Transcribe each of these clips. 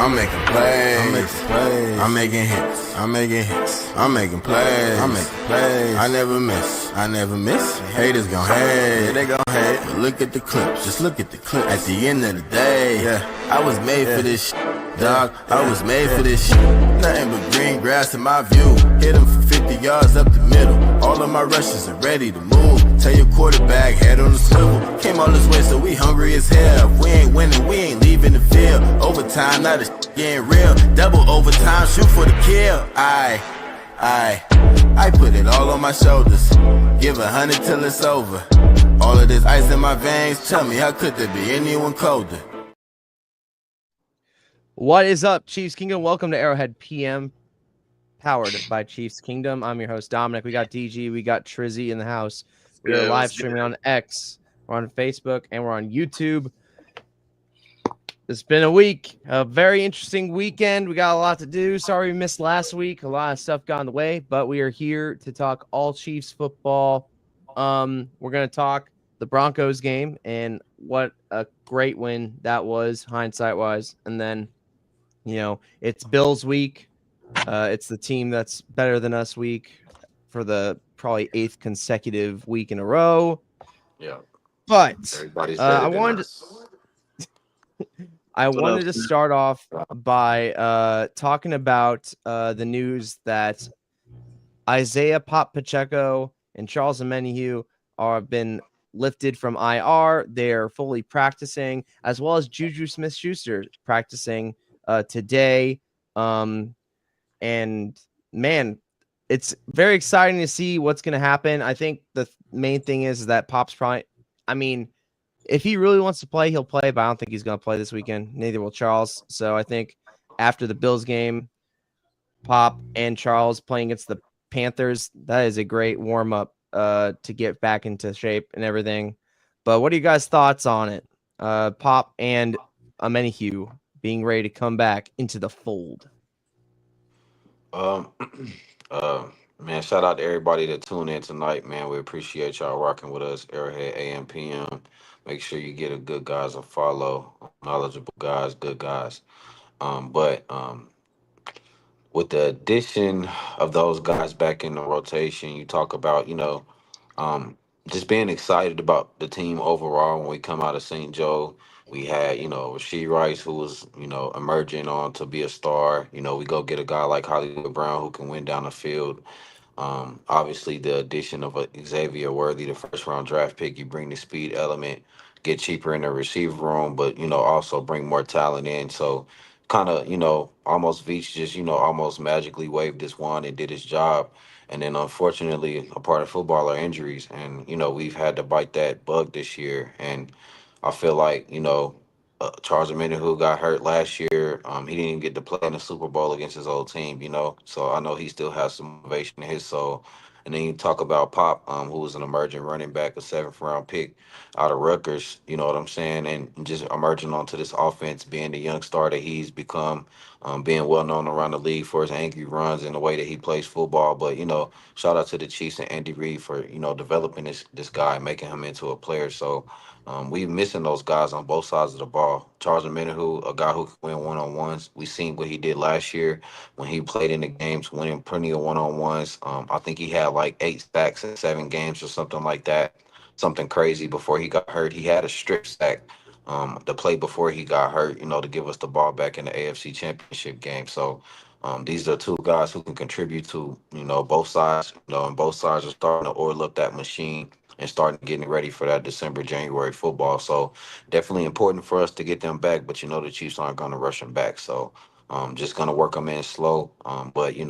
I'm making plays. I'm making hits. I'm making plays. I never miss. Haters gon' hate. Yeah, they gon' hate. But look at the clips. Just look at the clips. At the end of the day, I was made for this shit. Dog, I was made for this shit. Nothing but green grass in my view. Hit him for 50 yards up the middle. All of my rushes are ready to move. Tell your quarterback, head on the swivel. Came all this way, so we hungry as hell. If we ain't winning, we ain't leaving the field. Overtime, now the shit getting real. Double overtime, shoot for the kill. I put it all on my shoulders. Give 100 till it's over. All of this ice in my veins. Tell me, how could there be anyone colder? What is up, Chiefs Kingdom? Welcome to Arrowhead PM, powered by Chiefs Kingdom. I'm your host, Dominic. We got DG, we got Trizzy in the house. We are live streaming on X, we're on Facebook, and we're on YouTube. It's been a week, a very interesting weekend. We got a lot to do. Sorry we missed last week. A lot of stuff got in the way, but we are here to talk all Chiefs football. We're going to talk the Broncos game and what a great win that was, hindsight-wise, and then it's Bills week. It's the team that's better than us week for the probably 8th consecutive week in a row. Yeah. But I wanted to start off by talking about the news that Isaiah Pop Pacheco and Charles Omenihu have been lifted from IR. They're fully practicing, as well as Juju Smith-Schuster practicing today. And man, it's very exciting to see what's going to happen. I think the main thing is that Pop's probably, if he really wants to play, he'll play, but I don't think he's going to play this weekend. Neither will Charles. So I think after the Bills game, Pop and Charles playing against the Panthers, that is a great warm-up to get back into shape and everything. But what are you guys' thoughts on it? Pop and Omenihu being ready to come back into the fold. Man, shout out to everybody that tuned in tonight, man. We appreciate y'all rocking with us, Arrowhead AM PM. Make sure you get a good guys a follow, knowledgeable guys, good guys. But with the addition of those guys back in the rotation, you talk about, just being excited about the team overall. When we come out of St. Joe, we had, Rasheed Rice, who was, emerging on to be a star. We go get a guy like Hollywood Brown who can win down the field. Obviously, the addition of Xavier Worthy, the first round draft pick, you bring the speed element, get cheaper in the receiver room, but also bring more talent in. So, kind of almost Veach just almost magically waved this wand and did his job. And then unfortunately, a part of football are injuries, and we've had to bite that bug this year. And I feel like Charles Omenihu, who got hurt last year, he didn't even get to play in the Super Bowl against his old team, So I know he still has some motivation in his soul. And then you talk about Pop, who was an emerging running back, a 7th round pick out of Rutgers, you know what I'm saying? And just emerging onto this offense, being the young star that he's become, being well known around the league for his angry runs and the way that he plays football. But, shout out to the Chiefs and Andy Reid for, developing this guy, making him into a player. So, we missing those guys on both sides of the ball. Charles Omenihu, a guy who can win one-on-ones. We seen what he did last year when he played in the games, winning plenty of one-on-ones. I think he had like 8 sacks in 7 games or something like that. Something crazy before he got hurt. He had a strip sack the play before he got hurt, to give us the ball back in the AFC Championship game. So these are 2 guys who can contribute to, both sides, and both sides are starting to oil up that machine and starting getting ready for that December, January football. So definitely important for us to get them back, but the Chiefs aren't going to rush them back. So just going to work them in slow. But you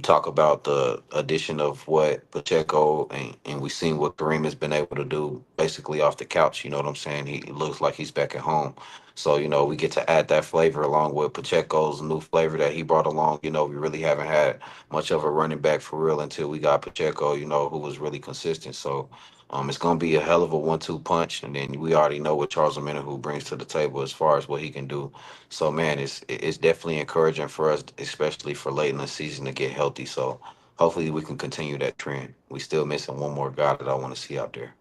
talk about the addition of what Pacheco and we seen what Kareem has been able to do basically off the couch. You know what I'm saying? He looks like he's back at home. So, we get to add that flavor along with Pacheco's new flavor that he brought along. We really haven't had much of a running back for real until we got Pacheco, who was really consistent. So it's going to be a hell of a 1-2 punch. And then we already know what Charles Omenihu brings to the table as far as what he can do. So man, it's definitely encouraging for us, especially for late in the season, to get healthy. So hopefully we can continue that trend. We still missing one more guy that I want to see out there.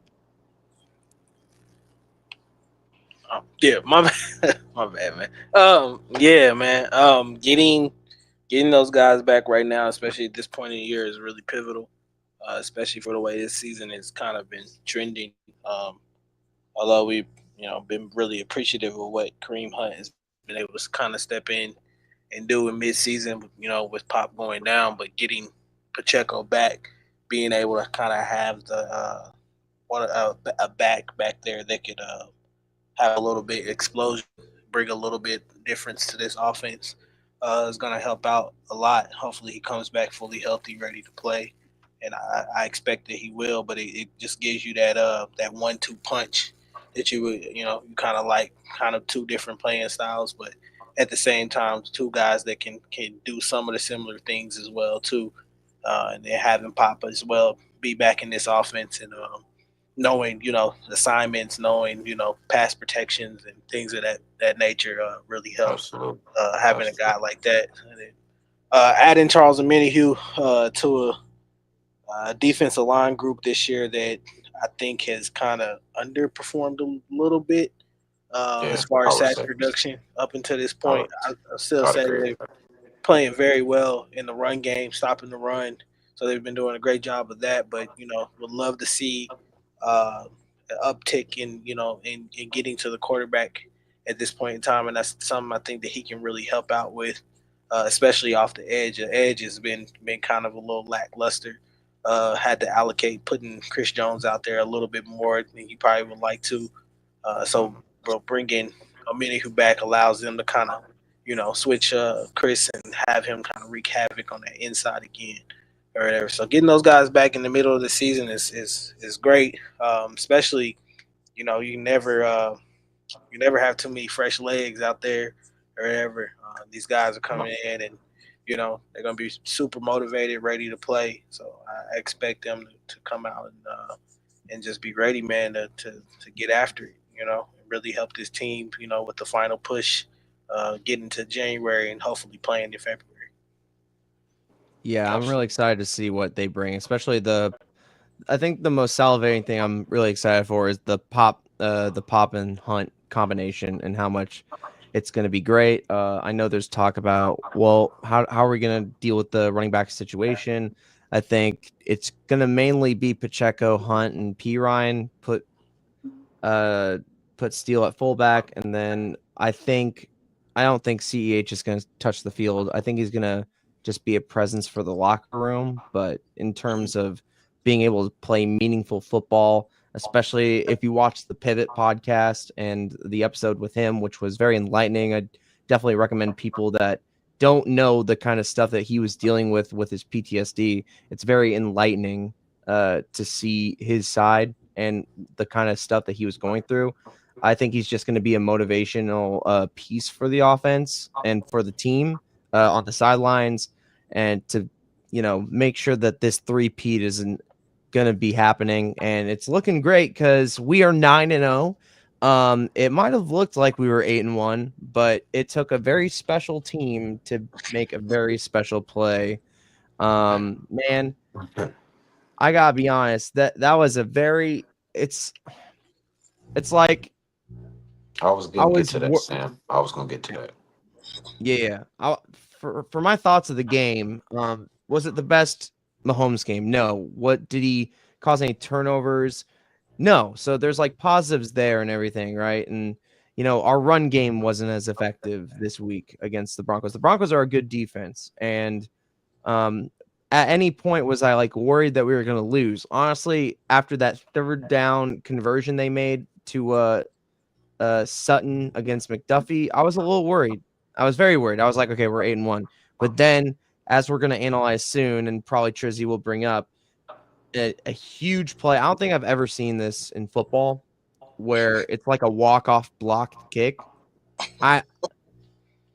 Yeah, my bad. My bad, man. Yeah, man. Getting those guys back right now, especially at this point in the year, is really pivotal. Especially for the way this season has kind of been trending. Although we've been really appreciative of what Kareem Hunt has been able to kind of step in and do in midseason, with Pop going down, but getting Pacheco back, being able to kind of have the a back there that could have a little bit explosion, bring a little bit difference to this offense. Is going to help out a lot. Hopefully, he comes back fully healthy, ready to play, and I expect that he will. But it just gives you that 1-2 punch that you kind of like, kind of two different playing styles, but at the same time, two guys that can do some of the similar things as well too. And then having Papa as well be back in this offense, and knowing assignments, knowing pass protections and things of that nature really helps. Absolutely. Having a guy Absolutely. like that, and then, adding Charles and to a defensive line group this year that I think has kind of underperformed a little bit as Yeah, far I as would sacks say. production up until this I point. would. I still I'd say agree that with they're that. playing very well in the run game, stopping the run. So they've been doing a great job of that. But would love to see uh, an uptick in in getting to the quarterback at this point in time, and that's something I think that he can really help out with, especially off the edge. The edge has been kind of a little lackluster. Had to allocate putting Chris Jones out there a little bit more than he probably would like to. So, Mhm. bro, bringing a mini who back allows them to kind of, switch Chris and have him kind of wreak havoc on that inside again or whatever. So getting those guys back in the middle of the season is great. Especially, you never have too many fresh legs out there or whatever. These guys are coming No, in, and they're gonna be super motivated, ready to play. So I expect them to come out and just be ready, man, to get after it. And really help this team. With the final push, getting to January and hopefully playing in February. Yeah, I'm really absolutely. excited to see what they bring, especially I think the most salivating thing I'm really excited for is the Pop and Hunt combination and how much it's going to be great. I know there's talk about, well, how are we going to deal with the running back situation? I think it's going to mainly be Pacheco, Hunt, and P Ryan uh put Steele at fullback, and then I don't think CEH is going to touch the field. I think he's going to just be a presence for the locker room, but in terms of being able to play meaningful football, especially if you watch the Pivot podcast and the episode with him, which was very enlightening. I definitely recommend people that don't know the kind of stuff that he was dealing with his PTSD. It's very enlightening to see his side and the kind of stuff that he was going through. I think he's just going to be a motivational piece for the offense and for the team on the sidelines, and to make sure that this three-peat isn't going to be happening. And it's looking great because we are 9-0. It might have looked like we were 8-1, but it took a very special team to make a very special play. Man, I gotta be honest, that was a very it's like I was I gonna get was to that, Sam. I was gonna get to that. yeah. For my thoughts of the game, was it the best Mahomes game? No. What did he cause any turnovers? No. So there's like positives there and everything, right? And our run game wasn't as effective this week against the Broncos. The Broncos are a good defense, and um, at any point was I like worried that we were going to lose? Honestly, after that third down conversion they made to Sutton against McDuffie, I was a little worried. I was very worried. I was like, okay, we're 8-1. But then, as we're going to analyze soon, and probably Trizzy will bring up a huge play. I don't think I've ever seen this in football where it's like a walk-off blocked kick. I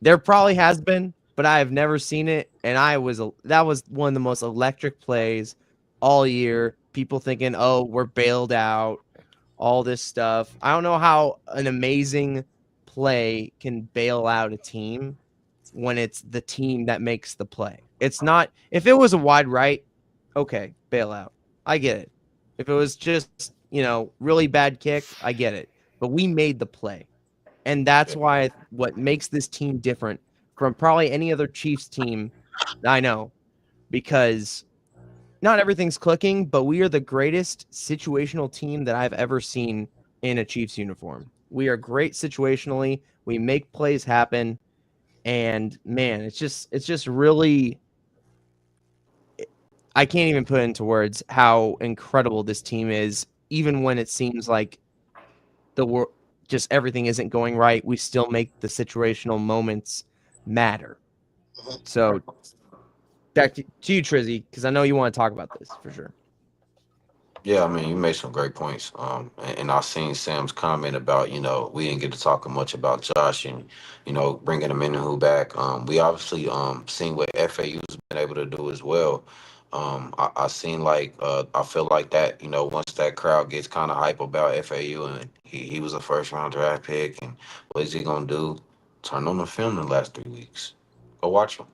There probably has been, but I have never seen it. And that was one of the most electric plays all year. People thinking, oh, we're bailed out, all this stuff. I don't know how an amazing play can bail out a team when it's the team that makes the play. It's not, if it was a wide right, okay, bail out. I get it. If it was just, really bad kick, I get it. But we made the play. And that's why what makes this team different from probably any other Chiefs team I know, because not everything's clicking, but we are the greatest situational team that I've ever seen in a Chiefs uniform. We are great situationally. We make plays happen. And man, it's just really, I can't even put into words how incredible this team is, even when it seems like the world just everything isn't going right. We still make the situational moments matter. So back to you, Trizzy, because I know you want to talk about this for sure. Yeah, I mean, you made some great points. And I seen Sam's comment about, we didn't get to talk much about Josh and, bringing him in and who back. We obviously seen what FAU's been able to do as well. I seen I feel like that, once that crowd gets kind of hype about FAU and he was a first round draft pick and what is he gonna do? Turn on the film the last 3 weeks. Go watch him.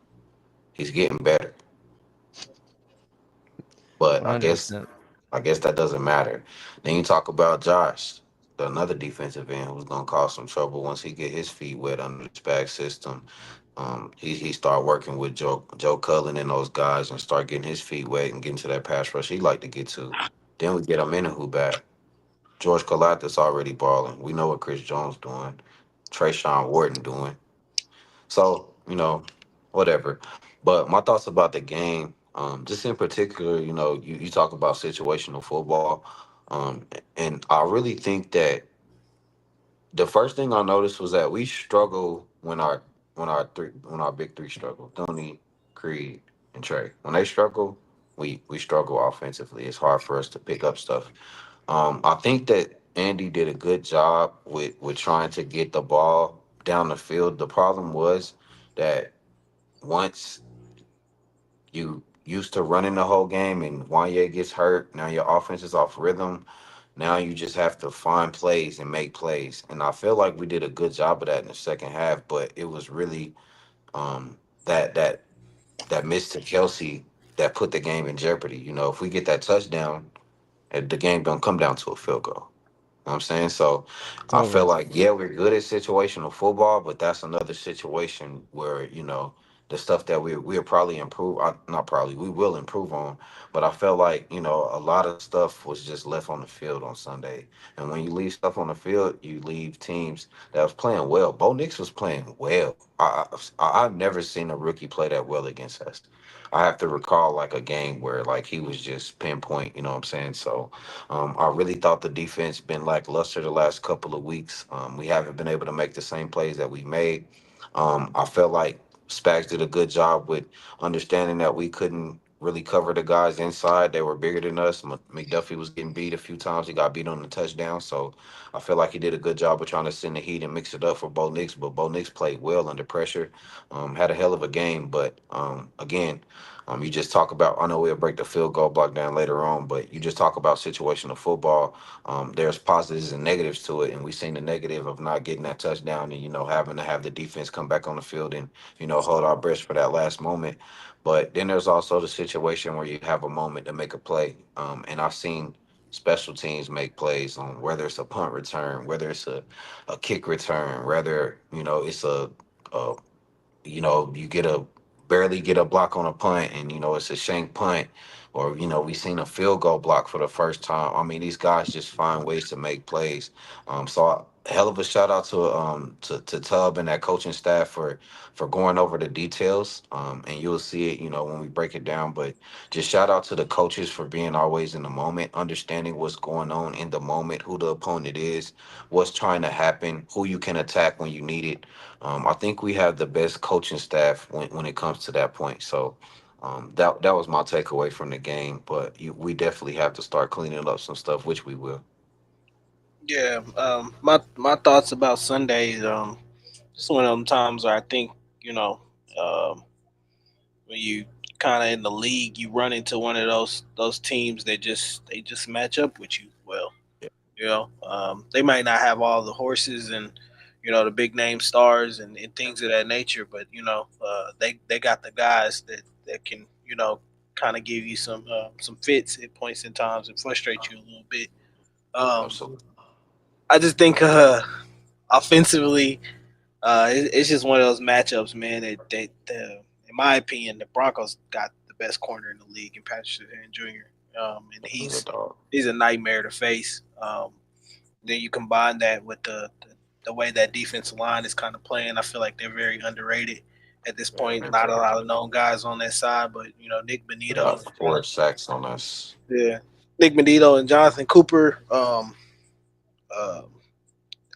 He's getting better. But I guess 100%. I guess that doesn't matter. Then you talk about Josh, another defensive end who's gonna cause some trouble once he get his feet wet under the SPAC system. He start working with Joe Cullen and those guys and start getting his feet wet and getting to that pass rush he like to get to. Then we get him in who back. George Kalathis already balling. We know what Chris Jones doing. Trayshawn Wharton doing. So, whatever. But my thoughts about the game, just in particular, you talk about situational football. And I really think that the first thing I noticed was that we struggle when our big three struggle. Tony, Creed, and Trey. When they struggle, we struggle offensively. It's hard for us to pick up stuff. I think that Andy did a good job with trying to get the ball down the field. The problem was that once you used to running the whole game and Wanye gets hurt, now your offense is off rhythm. Now you just have to find plays and make plays. And I feel like we did a good job of that in the second half, but it was really um, that that that miss to Kelsey that put the game in jeopardy. If we get that touchdown, the game don't come down to a field goal. Know what I'm saying? So It's I feel over. like, yeah, we're good at situational football, but that's another situation where, the stuff that we'll probably improve, not probably, we will improve on. But I felt like, a lot of stuff was just left on the field on Sunday. And when you leave stuff on the field, you leave teams that was playing well. Bo Nix was playing well. I've never seen a rookie play that well against us. I have to recall like a game where like he was just pinpoint, you know what I'm saying? So I really thought the defense been lackluster the last couple of weeks. We haven't been able to make the same plays that we made. I felt like Spags did a good job with understanding that we couldn't really cover the guys inside. They were bigger than us. McDuffie was getting beat a few times. He got beat on the touchdown. So I feel like he did a good job of trying to send the heat and mix it up for Bo Nix. But Bo Nix played well under pressure. Had a hell of a game. But again, you just talk about, I know we'll break the field goal block down later on, but you just talk about situational football. There's positives and negatives to it. And we've seen the negative of not getting that touchdown and, having to have the defense come back on the field and, hold our breath for that last moment. But then there's also the situation where you have a moment to make a play. And I've seen special teams make plays on whether it's a punt return, whether it's a kick return, whether, it's a you get a barely get a block on a punt and it's a shank punt or we seen a field goal block for the first time. I mean, these guys just find ways to make plays. So a hell of a shout out to Tub and that coaching staff for going over the details. And you'll see it, when we break it down. But just shout out to the coaches for being always in the moment, understanding what's going on in the moment, who the opponent is, what's trying to happen, who you can attack when you need it. I think we have the best coaching staff when it comes to that point. So that was my takeaway from the game. But we definitely have to start cleaning up some stuff, which we will. Yeah. My thoughts about Sundays. It's one of them times where I think you know, um, when you kind of in the league, you run into one of those teams that just match up with you well. They might not have all the horses and the big name stars and things of that nature, but they got the guys that can kind of give you some fits at points in times and frustrate you a little bit. Um, Absolutely. I just think offensively, it's just one of those matchups, man. In my opinion, the Broncos got the best corner in the league in Patrick Surtain Jr. And Good dog. he's a nightmare to face. Then you combine that with the way that defensive line is kind of playing. I feel like they're very underrated at this Yeah, point. they Not a very lot of known guys on that side, but Nick They Benito got and 4 sacks on us. yeah, Nick Benito and Jonathan Cooper, uh,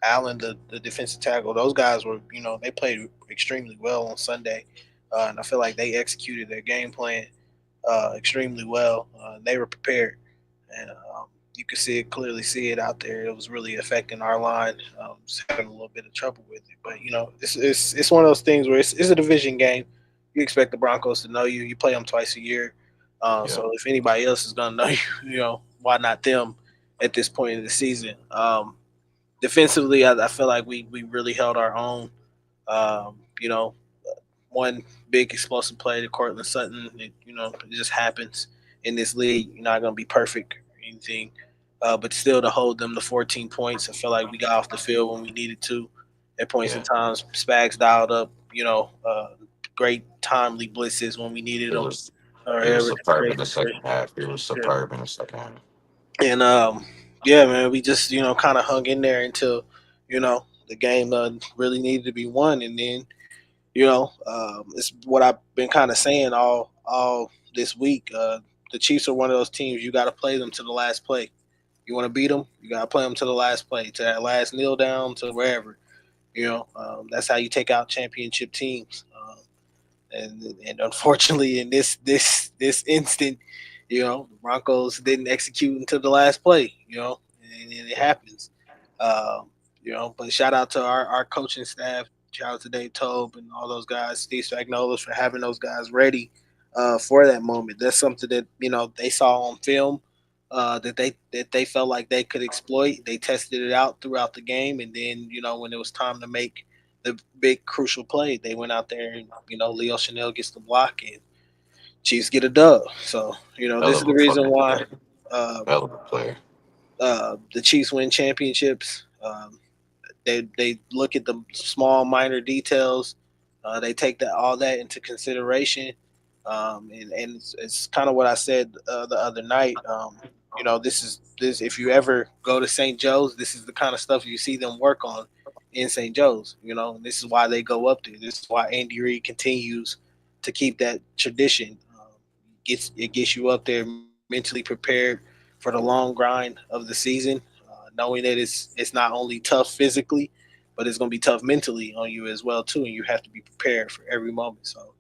Allen, the defensive tackle. Those guys were, they played extremely well on Sunday, and I feel like they executed their game plan extremely well. They were prepared, and you could clearly see it out there. It was really affecting our line. Just having a little bit of trouble with it, but it's one of those things where it's a division game. You expect the Broncos to know you. You play them twice a year, Yeah, so if anybody else is gonna know you, why not them at this point in the season? Defensively, I feel like we really held our own. You know, one big explosive play to Cortland Sutton. It just happens in this league. You're not going to be perfect or anything, but still to hold them to 14 points, I feel like we got off the field when we needed to. At points in yeah. times, Spags dialed up. Great timely blitzes when we needed It them. was Or he was ever superb in create the second separation. half. He was Yeah. superb in the second half. And yeah, man, we just kind of hung in there until the game really needed to be won, and then it's what I've been kind of saying all this week. The Chiefs are one of those teams you got to play them to the last play. You want to beat them, you got to play them to the last play, to that last kneel down, to wherever. That's how you take out championship teams. And unfortunately, in this instant, the Broncos didn't execute until the last play. And it happens. But shout out to our coaching staff. Shout out to Dave Tobe and all those guys, Steve Spagnuolo, for having those guys ready for that moment. That's something that they saw on film that they felt like they could exploit. They tested it out throughout the game, and then when it was time to make the big crucial play, they went out there and Leo Chanel gets the block and Chiefs get a dub. So Hell this is of the a reason fucking why player. uh, Hell of a player. the Chiefs win championships. They look at the small minor details. They take all that into consideration, and it's kind of what I said the other night. This if you ever go to St. Joe's, this is the kind of stuff you see them work on in St. Joe's. This is why they go up there. This is why Andy Reid continues to keep that tradition. It gets you up there mentally prepared for the long grind of the season, knowing that it's not only tough physically, but it's going to be tough mentally on you as well too, and you have to be prepared for every moment. So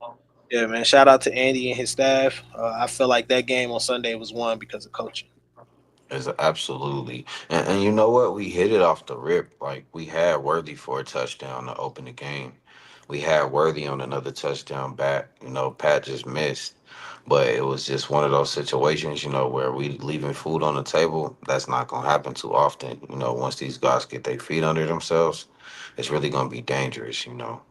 yeah, man, shout out to Andy and his staff. I feel like that game on Sunday was won because of coaching. Is absolutely, and you know what? We hit it off the rip. Like we had Worthy for a touchdown to open the game. We had Worthy on another touchdown back. Pat just missed, but it was just one of those situations. Where we leaving food on the table. That's not gonna happen too often. Once these guys get their feet under themselves, it's really gonna be dangerous.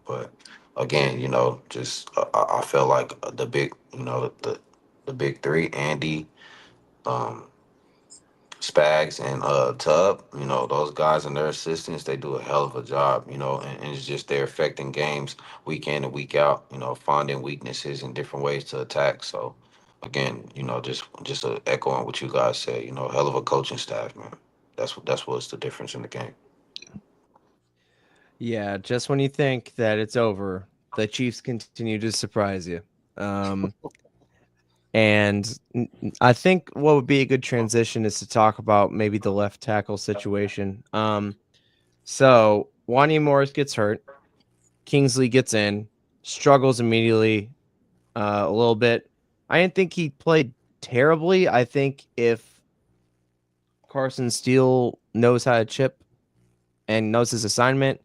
But again, just I feel like the big, the big three, Andy. Um, Spags and Tub, those guys and their assistants, they do a hell of a job, and it's just they're affecting games week in and week out, finding weaknesses and different ways to attack. So again, just echoing what you guys said, hell of a coaching staff, man. That's what's the difference in the game. Yeah, just when you think that it's over, the Chiefs continue to surprise you. Um, and I think what would be a good transition is to talk about maybe the left tackle situation. So Wanya Morris gets hurt, Kingsley gets in, struggles immediately a little bit. I didn't think he played terribly. I think if Carson Steele knows how to chip and knows his assignment,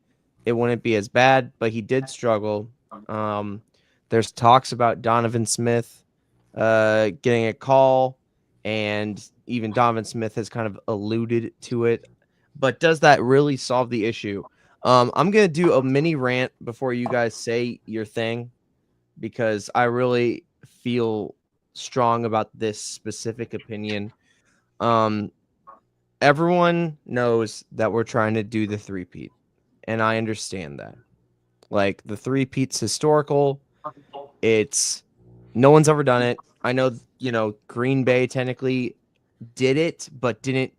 it wouldn't be as bad, but he did struggle. Um, there's talks about Donovan Smith getting a call, and even Donovan Smith has kind of alluded to it. But does that really solve the issue? I'm going to do a mini rant before you guys say your thing because I really feel strong about this specific opinion. Um, everyone knows that we're trying to do the three-peat. and I understand that. Like the three-peat's historical. It's no one's ever done it. I know, Green Bay technically did it, but didn't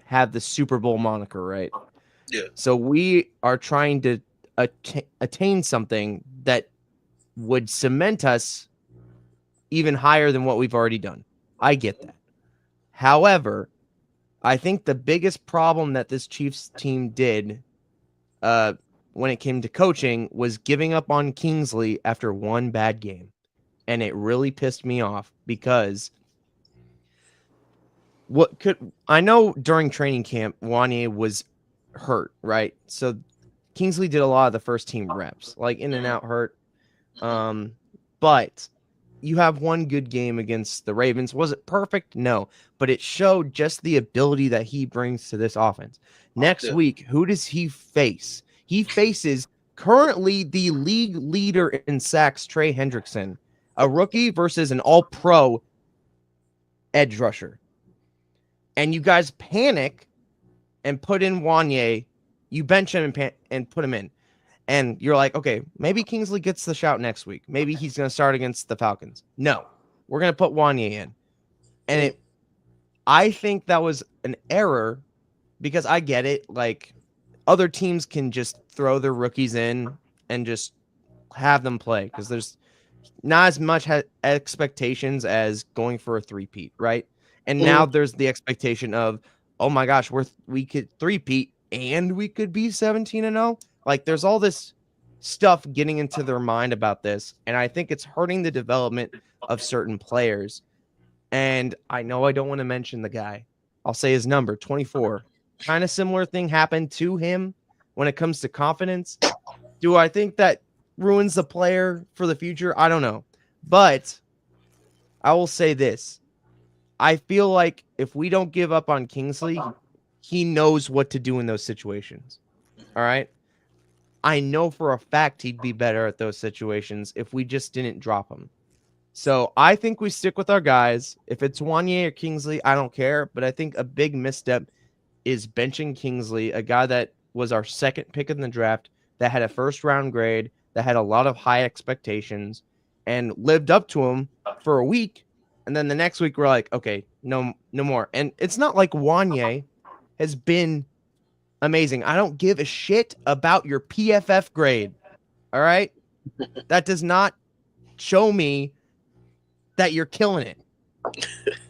have the Super Bowl moniker, right? Yeah. So we are trying to attain something that would cement us even higher than what we've already done. I get that. However, I think the biggest problem that this Chiefs team did when it came to coaching was giving up on Kingsley after one bad game. And it really pissed me off because I know during training camp, Wanye was hurt, right? So Kingsley did a lot of the first team reps, like in and out hurt. But you have one good game against the Ravens. Was it perfect? No, but it showed just the ability that he brings to this offense. Next week, who does he face? He faces currently the league leader in sacks, Trey Hendrickson, a rookie versus an all-pro edge rusher. And you guys panic and put in Wanye. You bench him and put him in. And you're like, okay, maybe Kingsley gets the shout next week. Maybe he's going to start against the Falcons. No, we're going to put Wanye in. And I think that was an error because I get it. Like, other teams can just throw their rookies in and just have them play because there's not as much expectations as going for a three-peat, right? And now there's the expectation of, oh my gosh, we could three-peat and we could be 17-0. Like, there's all this stuff getting into their mind about this, and I think it's hurting the development of certain players. And I know I don't want to mention the guy. I'll say his number, 24. Kind of similar thing happened to him when it comes to confidence. Do I think that ruins the player for the future? I don't know. But I will say this. I feel like if we don't give up on Kingsley, he knows what to do in those situations. All right? I know for a fact he'd be better at those situations if we just didn't drop him. So I think we stick with our guys. If it's Wanye or Kingsley, I don't care. But I think a big misstep is benching Kingsley, a guy that was our second pick in the draft, that had a first-round grade, that had a lot of high expectations, and lived up to him for a week. And then the next week, we're like, okay, no more. And it's not like Wanye has been amazing. I don't give a shit about your PFF grade. All right? That does not show me that you're killing it.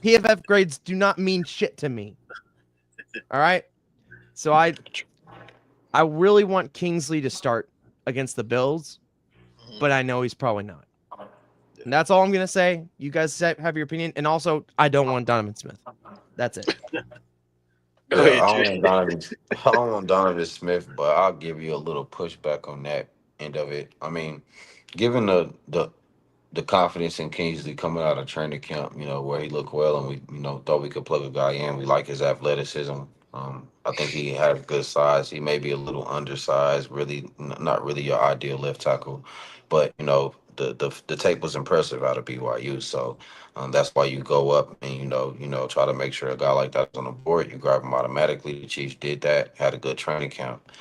PFF grades do not mean shit to me. All right? So I really want Kingsley to start against the Bills, but I know he's probably not. And that's all I'm going to say. You guys have your opinion. And also, I don't want Donovan Smith. That's it. Yeah, I don't want Donovan Smith, but I'll give you a little pushback on that end of it. I mean, given the confidence in Kingsley coming out of training camp, where he looked well and we, thought we could plug a guy in. We like his athleticism. I think he has good size. He may be a little undersized, really not really your ideal left tackle, but the tape was impressive out of BYU. So that's why you go up and try to make sure a guy like that's on the board. You grab him automatically. The Chiefs did that. Had a good training camp.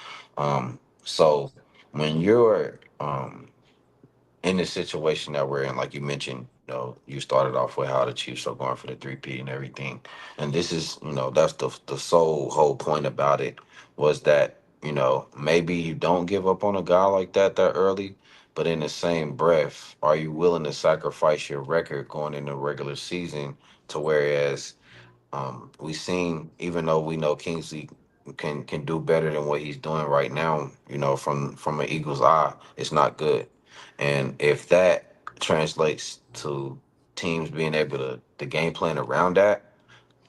So when you're in the situation that we're in, like you mentioned, you started off with how the Chiefs are going for the 3P and everything. And this is, that's the sole whole point about it was that, maybe you don't give up on a guy like that early, but in the same breath, are you willing to sacrifice your record going into regular season to whereas we seen, even though we know Kingsley can do better than what he's doing right now, from an Eagle's eye, it's not good. And if that translates to teams being able to game plan around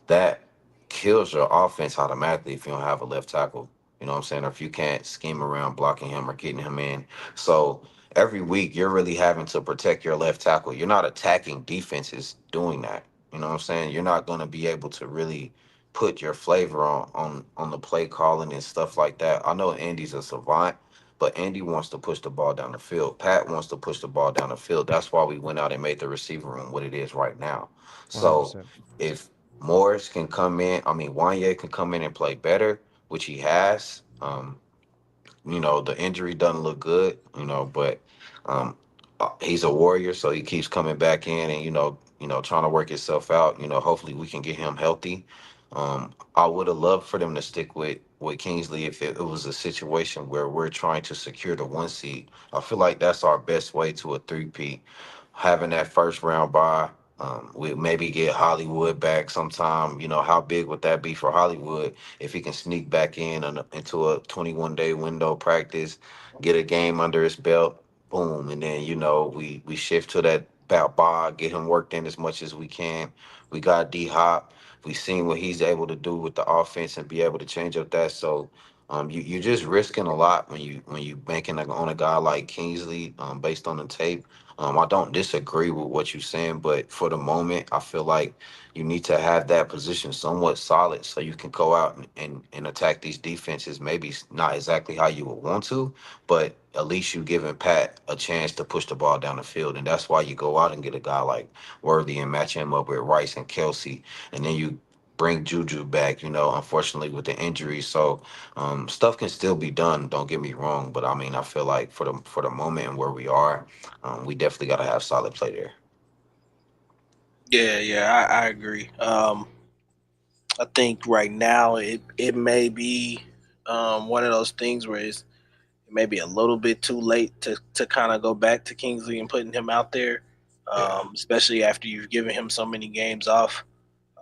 that kills your offense automatically if you don't have a left tackle. You know what I'm saying? Or if you can't scheme around blocking him or getting him in. So every week you're really having to protect your left tackle. You're not attacking defenses doing that. You know what I'm saying? You're not going to be able to really put your flavor on the play calling and stuff like that. I know Andy's a savant, but Andy wants to push the ball down the field. Pat wants to push the ball down the field. That's why we went out and made the receiver room what it is right now. So 100%. if Morris can come in, Wanye can come in and play better, which he has. the injury doesn't look good, but um, he's a warrior, so he keeps coming back in and trying to work himself out. Hopefully we can get him healthy. I would have loved for them to stick with Kingsley if it was a situation where we're trying to secure the 1 seed. I feel like that's our best way to a three-peat, having that first round bye. We maybe get Hollywood back sometime. How big would that be for Hollywood if he can sneak back into a 21-day window practice, get a game under his belt, boom, and then we shift to that bye, get him worked in as much as we can. We got D Hop. We've seen what he's able to do with the offense and be able to change up that. So you're just risking a lot when you banking on a guy like Kingsley based on the tape. I don't disagree with what you're saying, but for the moment, I feel like you need to have that position somewhat solid so you can go out and attack these defenses. Maybe not exactly how you would want to, but at least you giving Pat a chance to push the ball down the field. And that's why you go out and get a guy like Worthy and match him up with Rice and Kelsey. And then you bring Juju back, unfortunately with the injury. So stuff can still be done. Don't get me wrong, but I mean, I feel like for the moment and where we are, we definitely got to have solid play there. Yeah, I agree. I think right now it may be one of those things where it may be a little bit too late to kind of go back to Kingsley and putting him out there, Yeah, especially after you've given him so many games off.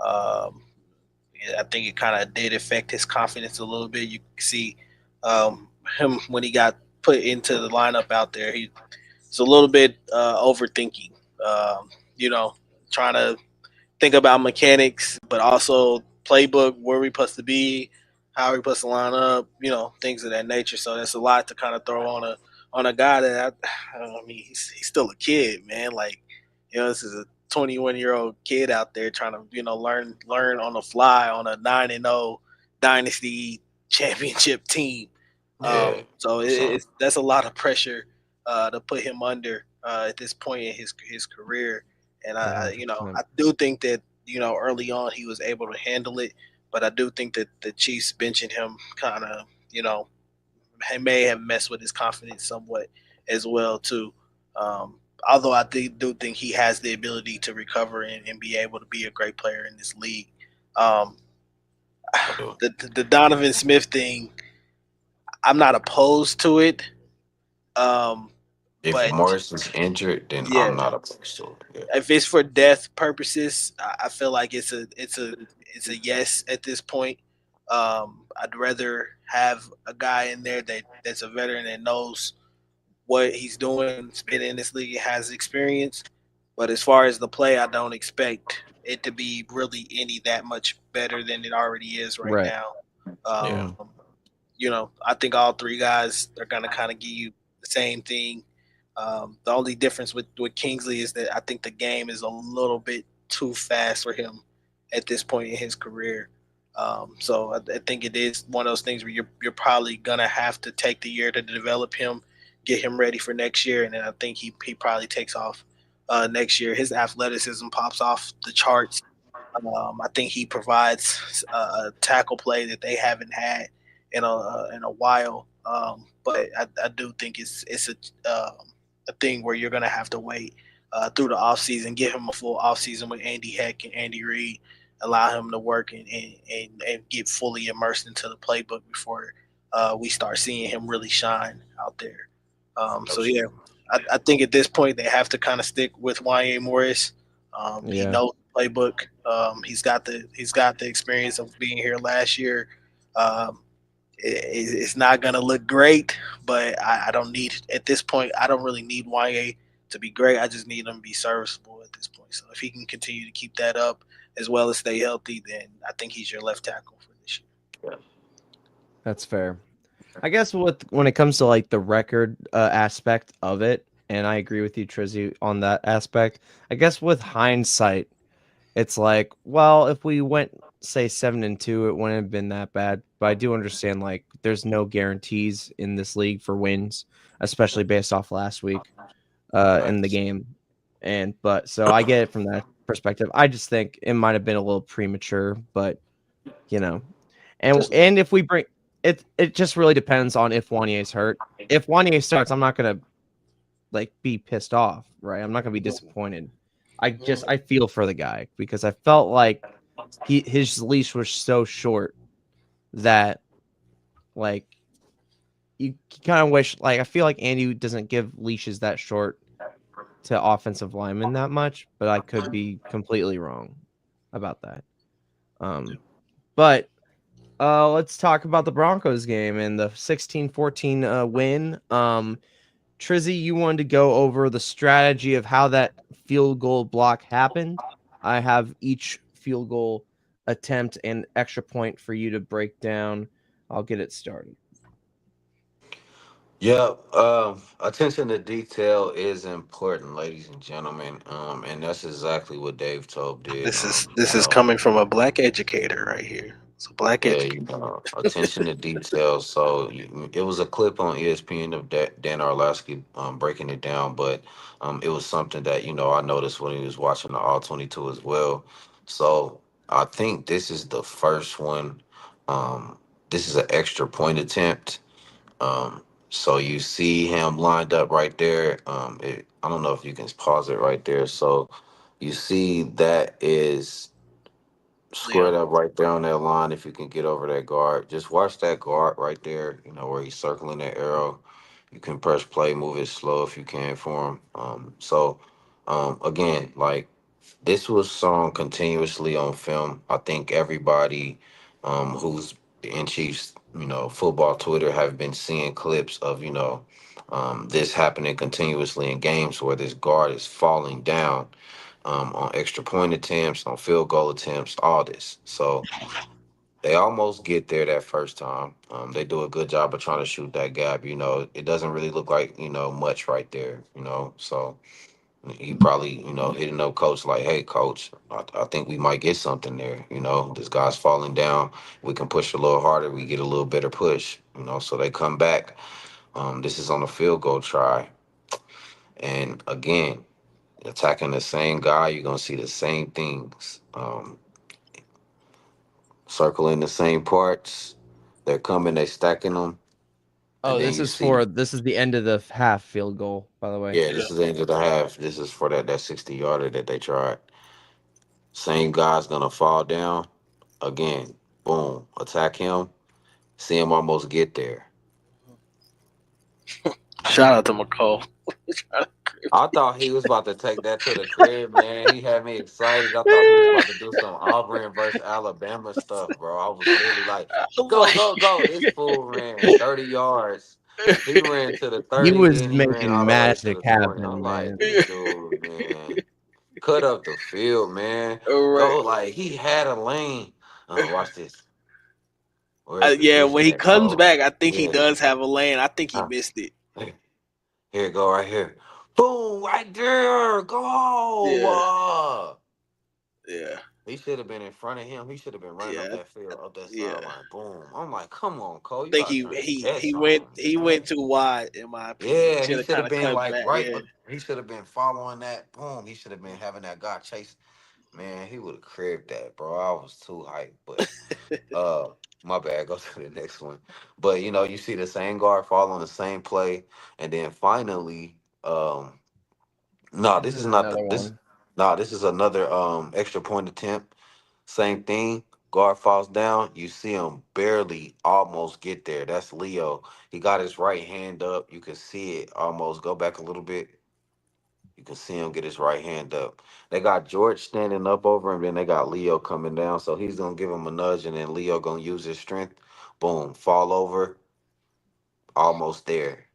Um, I think it kind of did affect his confidence a little bit. You can see him when he got put into the lineup out there. He's a little bit overthinking. Um, you know, trying to think about mechanics, but also playbook, where we supposed to be, how we supposed to line up, things of that nature. So that's a lot to kind of throw on a guy that I mean, he's still a kid, man. Like, this is a 21-year-old kid out there trying to learn on the fly on a 9-0 dynasty championship team. yeah, So son. that's a lot of pressure to put him under at this point in his career. And I 100%. do think that early on he was able to handle it, but I do think that the Chiefs benching him kind of may have messed with his confidence somewhat as well too. Um, Although I do think he has the ability to recover and be able to be a great player in this league. Um, I do. the Donovan Smith thing, I'm not opposed to it, um, If but Morris is injured, then yeah, I'm not opposed to it. if it's for depth purposes, I feel like it's a yes at this point. I'd rather have a guy in there that's a veteran that knows what he's doing and has been in this league and has experience. But as far as the play, I don't expect it to be really any that much better than it already is right Right. now. Yeah, Mhm. I think all three guys are going to kind of give you the same thing. The only difference with Kingsley is that I think the game is a little bit too fast for him at this point in his career. So I think it is one of those things where you're probably gonna have to take the year to develop him, get him ready for next year, and then I think he probably takes off next year. His athleticism pops off the charts. I think he provides a tackle play that they haven't had in a while. But I do think it's a thing where you're gonna have to wait through the offseason, give him a full offseason with Andy Heck and Andy Reid, allow him to work and get fully immersed into the playbook before we start seeing him really shine out there. So yeah, absolutely. I think at this point they have to kind of stick with Wanye Morris. He Yeah. knows the playbook. He's got the experience of being here last year. Um, it's not gonna look great, but I don't need at this point. I don't really need Wanye to be great. I just need him to be serviceable at this point. So if he can continue to keep that up as well as stay healthy, then I think he's your left tackle for this year. Yeah, That's fair. I guess when it comes to like the record aspect of it, and I agree with you, Trizzy, on that aspect. I guess with hindsight, it's like, well, if we went say 7-2, it wouldn't have been that bad. But I do understand like there's no guarantees in this league for wins, especially based off last week in the facts. game. But so I get it from that perspective. I just think it might have been a little premature, but you know, and Just and if we bring it just really depends on if Wanier's hurt. If Wanier starts, I'm not gonna like be pissed off, right? I'm not gonna be disappointed. I feel for the guy because I felt like his leash was so short that like you kind of wish like I feel like Andy doesn't give leashes that short to offensive linemen that much, but I could be completely wrong about that. But let's talk about the Broncos game and the 16-14 win. Trizzy, you wanted to go over the strategy of how that field goal block happened. I have each field goal attempt and extra point for you to break down. I'll get it started. Yeah, attention to detail is important, ladies and gentlemen. And that's exactly what Dave Tope did. This is coming from a black educator right here. It's a black Yeah, educator. attention to detail. So it was a clip on ESPN of Dan Orlovsky breaking it down, but it was something that I noticed when he was watching the All 22 as well. So I think this is the first one. Um, this is an extra point attempt. So you see him lined up right there. I don't know if you can pause it right there. So you see that is Yeah. squared up right there on that line. If you can get over that guard, just watch that guard right there. Where he's circling that arrow. You can press play, move it slow if you can for him. Again, like this was shown continuously on film. I think everybody who's in Chiefs, football Twitter have been seeing clips of this happening continuously in games where this guard is falling down on extra point attempts, on field goal attempts, all this. So they almost get there that first time. They do a good job of trying to shoot that gap. It doesn't really look like much right there. So he probably hitting up coach like, hey coach, I think we might get something there. This guy's falling down. We can push a little harder. We get a little better push. So they come back. This is on a field goal try, and again attacking the same guy, you're gonna see the same things. Circling the same parts. They're coming, they stacking them, and Oh, then you see, this is the end of the half field goal, by the way. yeah, this is the end of the half. This is for that 60 yarder that they tried. Same guy's gonna fall down again. Boom, attack him. See him almost get there. Shout out to McCall. Trying to creep. I thought he was about to take that to the crib, man. He had me excited. I thought he was about to do some Auburn versus Alabama stuff, bro. I was literally like, I'm go, like, go, go. This fool ran 30 yards. He ran to the He 30, was then he ran all making the way to magic the 20. I'm happen, like, man. this dude, man. Cut up the field, man. all right. Go, like, he had a lane. Watch this. Where's the Yeah, when vision he at? comes Oh, back, I think he yeah. does have a lane. I think he Huh. missed it. Here it go right here. Boom, right there. Go. Yeah, yeah, He should have been in front of him. He should have been running up yeah, that field, up that yeah. sideline. Boom. I'm like, come on, Cole. You Think gotta he turn the he jets he went on, he man. went too wide, in my opinion. He Yeah, should he have should kind have of been cut like back. right, Yeah. but he should have been following that. Boom. He should have been having that guy chase. Man, he would have cribbed that, bro. I was too hyped, but my bad. Go to the next one. But you see the same guard fall on the same play, and then finally, no, This this is is not another this. one. No, this is another extra point attempt. Same thing. Guard falls down. You see him barely almost get there. That's Leo. He got his right hand up. You can see it almost go back a little bit. You can see him get his right hand up. They got George standing up over him, then they got Leo coming down. So he's gonna give him a nudge, and then Leo gonna use his strength. Boom, fall over, almost there.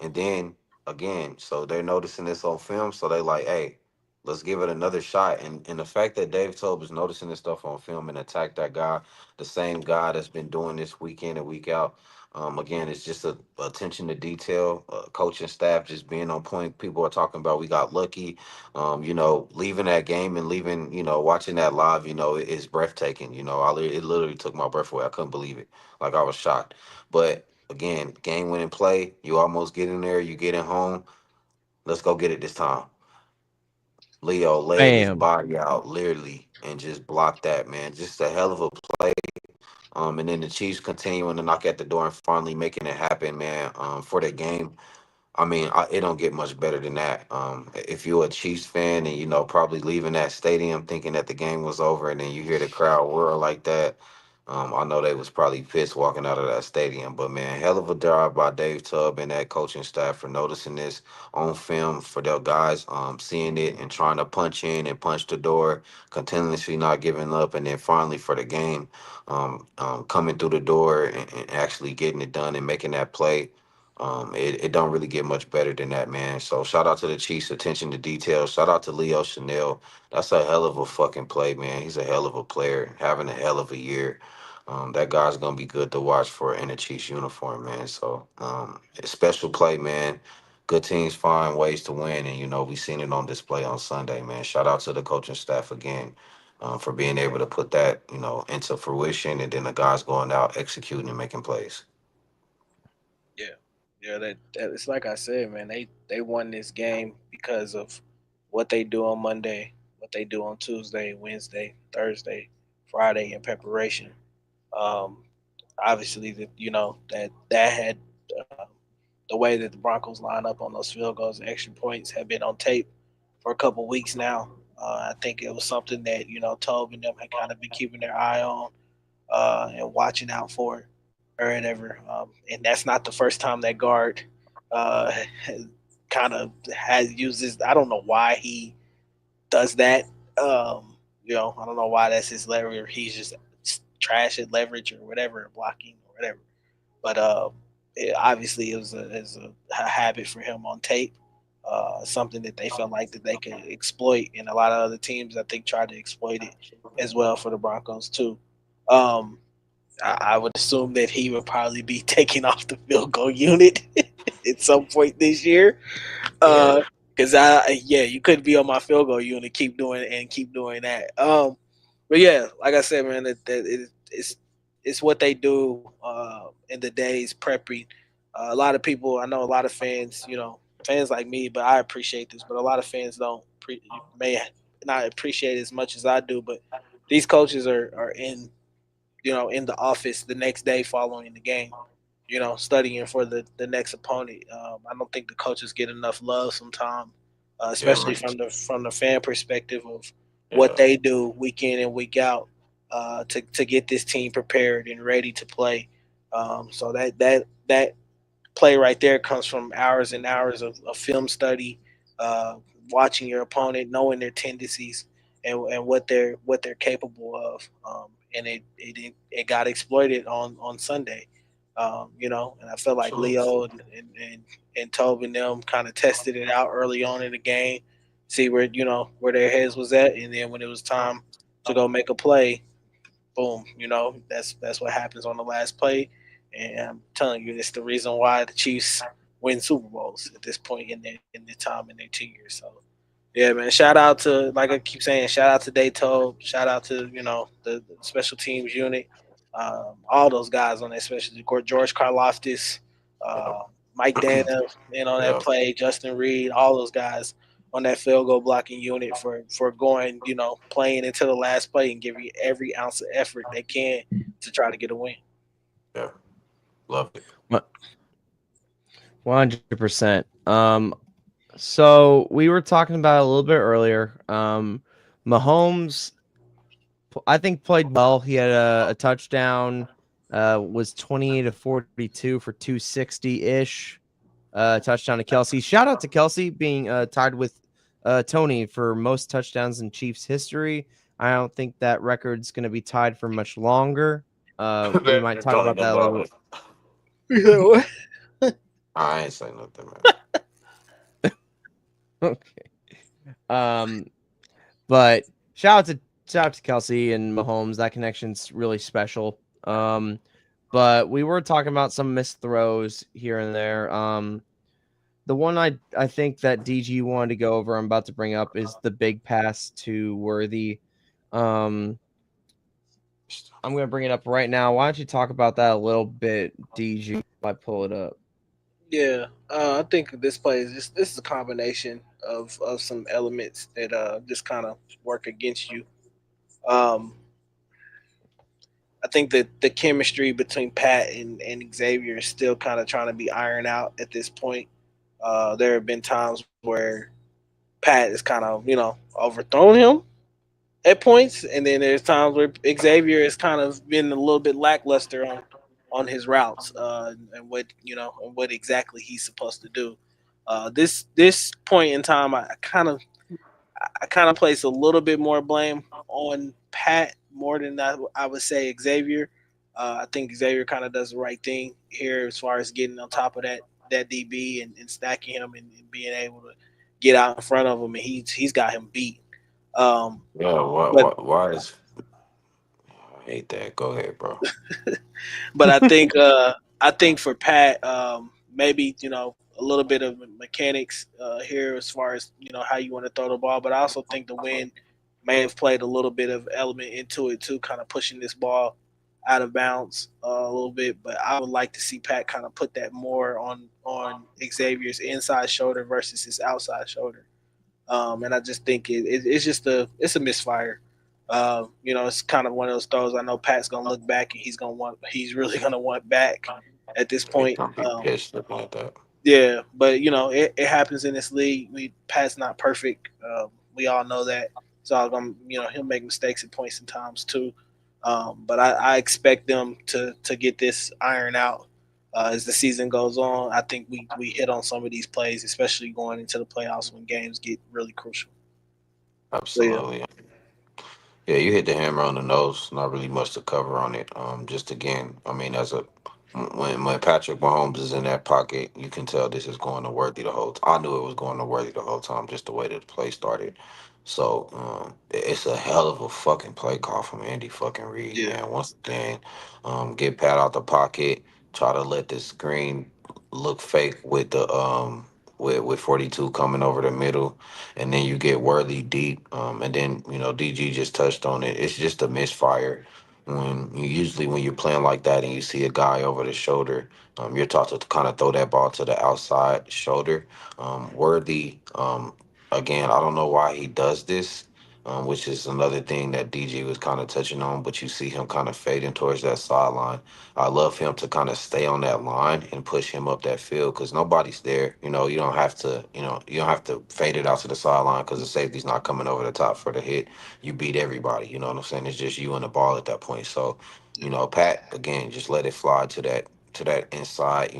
And then again, so they're noticing this on film, so they like, hey, let's give it another shot. And the fact that Dave Tobe is noticing this stuff on film and attack that guy, the same guy that's been doing this week in and week out. Again, it's just a attention to detail. Coaching staff just being on point. People are talking about we got lucky. Leaving that game and leaving, watching that live, is breathtaking. It literally took my breath away. I couldn't believe it. Like I was shocked. But again, game winning play. You almost get in there. You get it home. Let's go get it this time. Leo laid his Bam. body out literally and just blocked that, man. Just a hell of a play. And then the Chiefs continuing to knock at the door and finally making it happen, man, for the game. I mean, it don't get much better than that. If you're a Chiefs fan and probably leaving that stadium thinking that the game was over, and then you hear the crowd roar like that, I know they was probably pissed walking out of that stadium. But man, hell of a job by Dave Tubb and that coaching staff for noticing this on film for their guys, seeing it and trying to punch in and punch the door, continuously not giving up, and then finally for the game, coming through the door and actually getting it done and making that play. It don't really get much better than that, man. So shout out to the Chiefs, attention to detail. Shout out to Leo Chanel. That's a hell of a fucking play, man. He's a hell of a player, having a hell of a year. That guy's gonna be good to watch for in a Chiefs uniform, man. So a special play, man. Good teams find ways to win, and we seen it on display on Sunday, man. Shout out to the coaching staff again. For being able to put that, into fruition, and then the guys going out executing and making plays. Yeah, yeah. That it's like I said, man. They won this game because of what they do on Monday, what they do on Tuesday, Wednesday, Thursday, Friday in preparation. Um, Obviously, that that had the way that the Broncos line up on those field goals and extra points have been on tape for a couple weeks now. I think it was something that Tobe and them had kind of been keeping their eye on and watching out for or whatever. And that's not the first time that guard uh, kind of has uses. I don't know why he does that. I don't know why that's his leverage. Or he's just trash at leverage or whatever, blocking or whatever. But obviously, it was a habit for him on tape. Something that they felt like that they could exploit, and a lot of other teams I think tried to exploit it as well for the Broncos too. Um, I would assume that he would probably be taken off the field goal unit at some point this year. Yeah. Because yeah, you couldn't be on my field goal unit, keep doing that. But yeah, like I said, man, it's what they do in the days prepping. A lot of people, I know, a lot of fans, fans like me, but I appreciate this. But a lot of fans may not appreciate it as much as I do. But these coaches are in the office the next day following the game, studying for the next opponent. I don't think the coaches get enough love sometimes, Yeah, especially man. from the fan perspective of what Yeah. they do week in and week out to get this team prepared and ready to play. So that play right there comes from hours and hours of film study, uh, watching your opponent, knowing their tendencies and what they're capable of. And it got exploited on Sunday. And I feel like Absolutely. Leo and Tobe and them kind of tested it out early on in the game, see where their heads was at, and then when it was time to go make a play, boom, that's what happens on the last play. And I'm telling you, it's the reason why the Chiefs win Super Bowls at this point in their time in their tenure. So yeah, man. Shout out to, like I keep saying, shout out to Dato. Shout out to the special teams unit. All those guys on that special George Karloftis, uh, Mike Dana, on that Yeah. play, Justin Reed, all those guys on that field goal blocking unit for going, playing into the last play and giving every ounce of effort they can to try to get a win. Yeah. Love it. 100%. So we were talking about it a little bit earlier. Mahomes, I think, played well. He had a touchdown. Was 28 to 42 for 260 ish. Touchdown to Kelsey. Shout out to Kelsey being tied with Tony for most touchdowns in Chiefs history. I don't think that record's going to be tied for much longer. We might talk Talking about that a little about bit. it. I ain't saying nothing, Okay. But shout out to Kelsey and Mahomes. That connection's really special. But we were talking about some missed throws here and there. The one I think that DG wanted to go over, I'm about to bring up, is the big pass to Worthy. I'm going to bring it up right now. Why don't you talk about that a little bit, DG? If I pull it up. Yeah, I think this play is this is a combination of some elements that just kind of work against you. Um, I think that the chemistry between Pat and Xavier is still kind of trying to be ironed out at this point. There have been times where Pat is kind of, overthrown him at points, and then there's times where Xavier has kind of been a little bit lackluster on his routes, and what exactly he's supposed to do. This point in time, I kind of place a little bit more blame on Pat more than I would say Xavier. I think Xavier kind of does the right thing here as far as getting on top of that DB and stacking him and being able to get out in front of him, and he's got him beat. Um, Yeah, but why is I hate that. Go ahead, bro. but I think for Pat, maybe a little bit of mechanics here as far as how you want to throw the ball, but I also think the wind may have played a little bit of element into it too, kind of pushing this ball out of bounds a little bit. But I would like to see Pat kind of put that more on Xavier's inside shoulder versus his outside shoulder. And I just think it's a misfire. It's kind of one of those throws. I know Pat's gonna look back and he's really gonna want back at this He's point. gonna be pissed looking at that. Yeah, but it happens in this league. Pat's not perfect. We all know that. So he'll make mistakes at points and times too. But I expect them to get this iron out as the season goes on. I think we hit on some of these plays, especially going into the playoffs when games get really crucial. So yeah, Absolutely. Yeah, you hit the hammer on the nose. Not really much to cover on it. Just again, I mean, when Patrick Mahomes is in that pocket, you can tell this is going to Worthy the whole time. I knew it was going to Worthy the whole time, just the way that the play started. So it's a hell of a fucking play call from Andy fucking Reid, yeah, man. Once again, get Pat out the pocket, try to let the screen look fake with the with 42 coming over the middle, and then you get Worthy deep, and then DG just touched on it. It's just a misfire when you're playing like that and you see a guy over the shoulder, you're taught to kind of throw that ball to the outside shoulder. Worthy, again, I don't know why he does this, which is another thing that DG was kind of touching on, but you see him kind of fading towards that sideline. I love him to kind of stay on that line and push him up that field because nobody's there. You don't have to fade it out to the sideline because the safety's not coming over the top for the hit. You beat everybody. You know what I'm saying? It's just you and the ball at that point. So, Pat, again, just let it fly to that inside.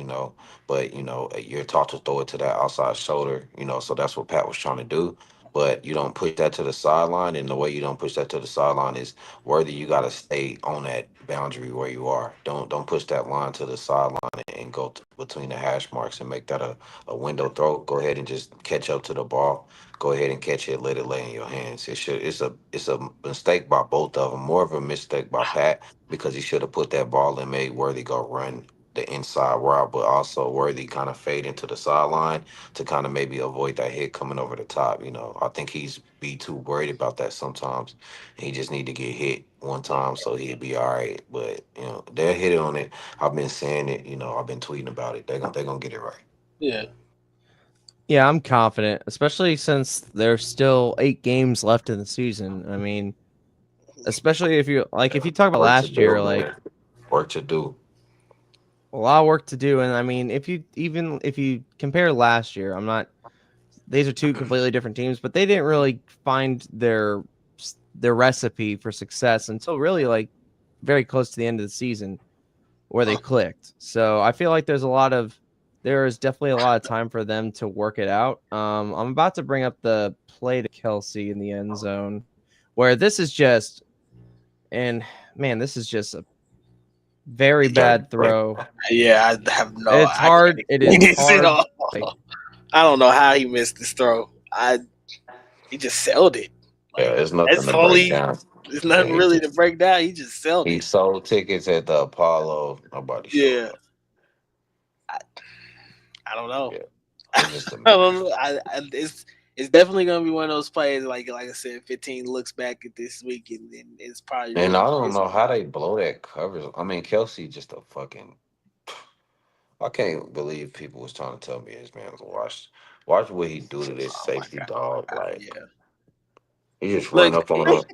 But you're taught to throw it to that outside shoulder. So that's what Pat was trying to do. But you don't push that to the sideline, and the way you don't push that to the sideline is Worthy. You got to stay on that boundary where you are. Don't push that line to the sideline and go between the hash marks and make that a window throw. Go ahead and just catch up to the ball. Go ahead and catch it. Let it lay in your hands. It's a mistake by both of them. More of a mistake by Pat because he should have put that ball and made Worthy go run the inside route, but also Worthy kind of fade into the sideline to kind of maybe avoid that hit coming over the top. I think he's be too worried about that sometimes. He just need to get hit one time so he'd be all right. But they'll hit it on it. I've been saying it. I've been tweeting about it. They're gonna get it right. yeah, Yeah, I'm confident, especially since there's still 8 games left in the season. I mean, especially if you talk about Work to last year, do, like man. Work to do. a lot of work to do. And I mean, if you compare last year, these are two completely different teams, but they didn't really find their recipe for success until really like very close to the end of the season where they clicked. So I feel like there is definitely a lot of time for them to work it out. I'm about to bring up the play to Kelsey in the end zone, where this is just, and man, this is just a very bad throw. yeah. I have no. It's I can't hard. It is explain this at hard. all. I don't know how he missed this throw. He just sold it. Yeah, Like there's nothing that's to all break he. down. There's Yeah, nothing really to break down. He just sold he it. sold tickets at the Apollo. Nobody showed Yeah, up. I, I don't know. Yeah, I it's just a don't know. It's definitely gonna be one of those plays. Like I said, 15 looks back at this week and it's probably And really I don't his know how fault. they blow that coverage. I mean, Kelsey just a fucking. I can't believe people was trying to tell me this man was watch what he do to this Oh my safety dog. god! Like Yeah. he just run Look, up on him.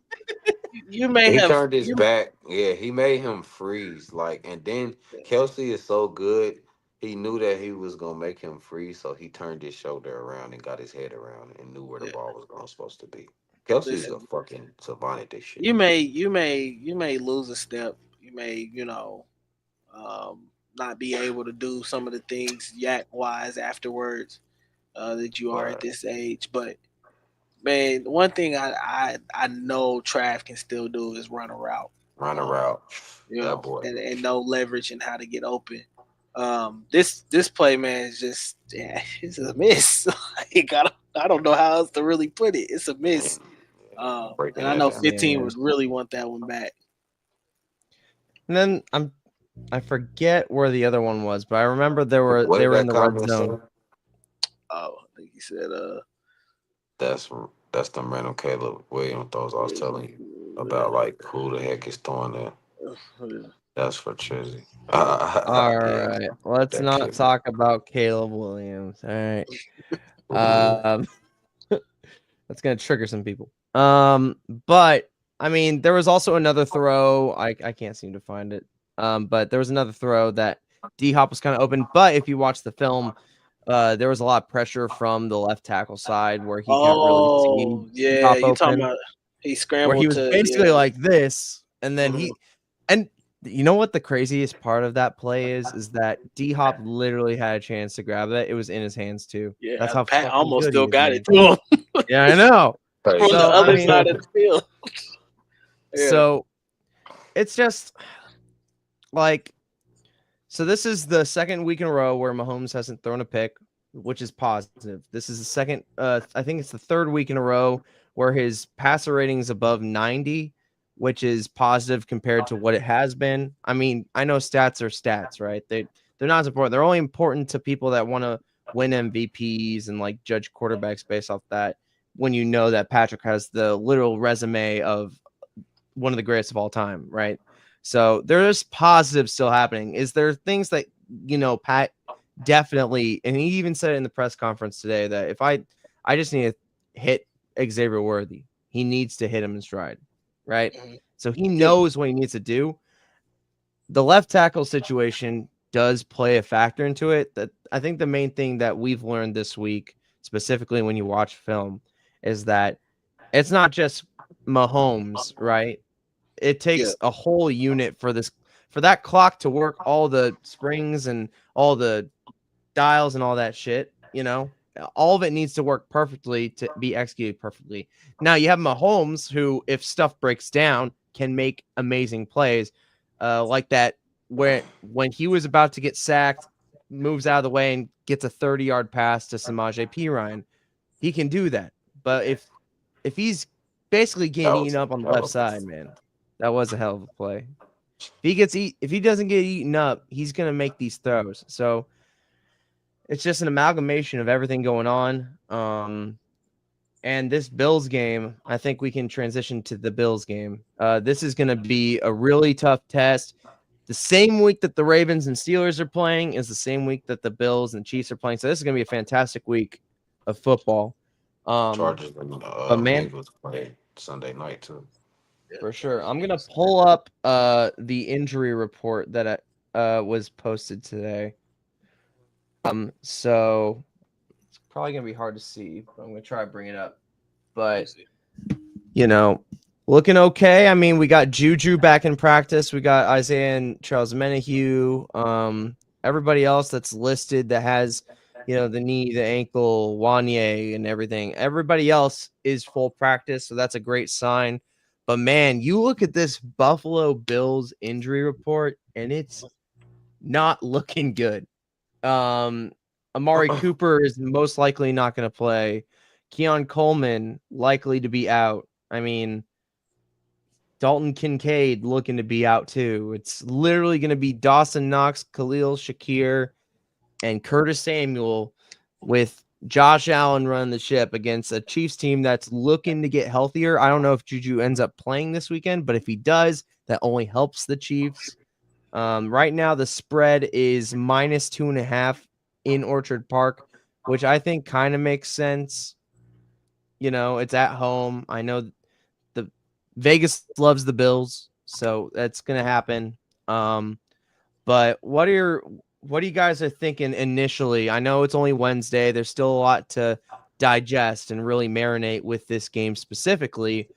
You may He have turned his back. Yeah, he made him freeze. And then Kelsey is so good. He knew that he was gonna make him freeze, so he turned his shoulder around and got his head around and knew where the yeah. ball was going supposed to be. Kelsey is a Listen, fucking savant at this shit. you may lose a step. You may not be able to do some of the things yak wise afterwards that you are at Right. this age. But man, one thing I know Trav can still do is run a route. Run a Um, route. That boy. and know leverage and how to get open. This play, man, is just it's a miss. I don't know how else to really put it. It's a miss. Breaking And I that know down. 15 Yeah. would really want that one back. And then I forget where the other one was, but I remember they were What did in that the red comment zone. say? Oh, I think he said, That's the random Caleb Williams throws I was telling you about, who the heck is throwing that. That's for Trizzy. All Yeah, right, let's that not kid. talk about Caleb Williams. All right, Ooh. that's gonna trigger some people. But I mean, there was also another throw. I can't seem to find it. But there was another throw that D Hop was kind of open. But if you watch the film, there was a lot of pressure from the left tackle side where he couldn't really see oh, D yeah, Hop you talking open, about he where he scrambled was to, basically yeah. like this, and then Mhm. and you know what the craziest part of that play is that D Hop literally had a chance to grab it. It was in his hands too. That's Yeah, how Pat fucking almost good he still is, got man. it to him Yeah, I know. Hey. from the So I other mean, side of the field. Yeah. so it's just like, so this is the second week in a row where Mahomes hasn't thrown a pick, which is positive. This is the second, I think it's the third week in a row where his passer rating is above 90, which is positive compared to what it has been. I mean, I know stats are stats, right? They're not as important. They're only important to people that want to win MVPs and like judge quarterbacks based off that. When you know that Patrick has the literal resume of one of the greatest of all time, right? So there's positive still happening. Is there things that, Pat definitely, and he even said it in the press conference today that if I just need to hit Xavier Worthy, he needs to hit him in stride, right? Mhm. So he Yeah. knows what he needs to do. The left tackle situation does play a factor into it. That I think the main thing that we've learned this week, specifically when you watch film, is that it's not just Mahomes, right? It Yeah. takes a whole unit for that clock to work all the springs and all the dials and all that shit, all of it needs to work perfectly to be executed perfectly. Now you have Mahomes, who, if stuff breaks down, can make amazing plays, like that where when he was about to get sacked, moves out of the way and gets a 30-yard pass to Samaje Perine. He can do that, but if he's basically That getting was eaten up on the that left was side, man, that was a hell of a play. If he doesn't get eaten up, he's gonna make these throws. So it's just an amalgamation of everything going on. And this Bills game, I think we can transition to the Bills game. This is going to be a really tough test. The same week that the Ravens and Steelers are playing is the same week that the Bills and Chiefs are playing. So this is going to be a fantastic week of football. Chargers and But man, Bengals play Sunday night too. for sure, I'm going to pull up the injury report that was posted today. So it's probably going to be hard to see, but I'm going to try to bring it up. But looking okay. I mean, we got Juju back in practice. We got Isaiah and Charles Menahue. Everybody else that's listed that has, the knee, the ankle, Wanye, and everything. Everybody else is full practice, so that's a great sign. But man, you look at this Buffalo Bills injury report, and it's not looking good. Amari Cooper is most likely not going to play. Keon Coleman likely to be out. I mean, Dalton Kincaid looking to be out too. It's literally going to be Dawson Knox, Khalil Shakir, and Curtis Samuel with Josh Allen running the ship against a Chiefs team that's looking to get healthier. I don't know if Juju ends up playing this weekend, but if he does, that only helps the Chiefs. Right now, the spread is -2.5 in Orchard Park, which I think kind of makes sense. It's at home. I know Vegas loves the Bills, so that's gonna happen. But what you guys are thinking initially? I know it's only Wednesday. There's still a lot to digest and really marinate with this game specifically.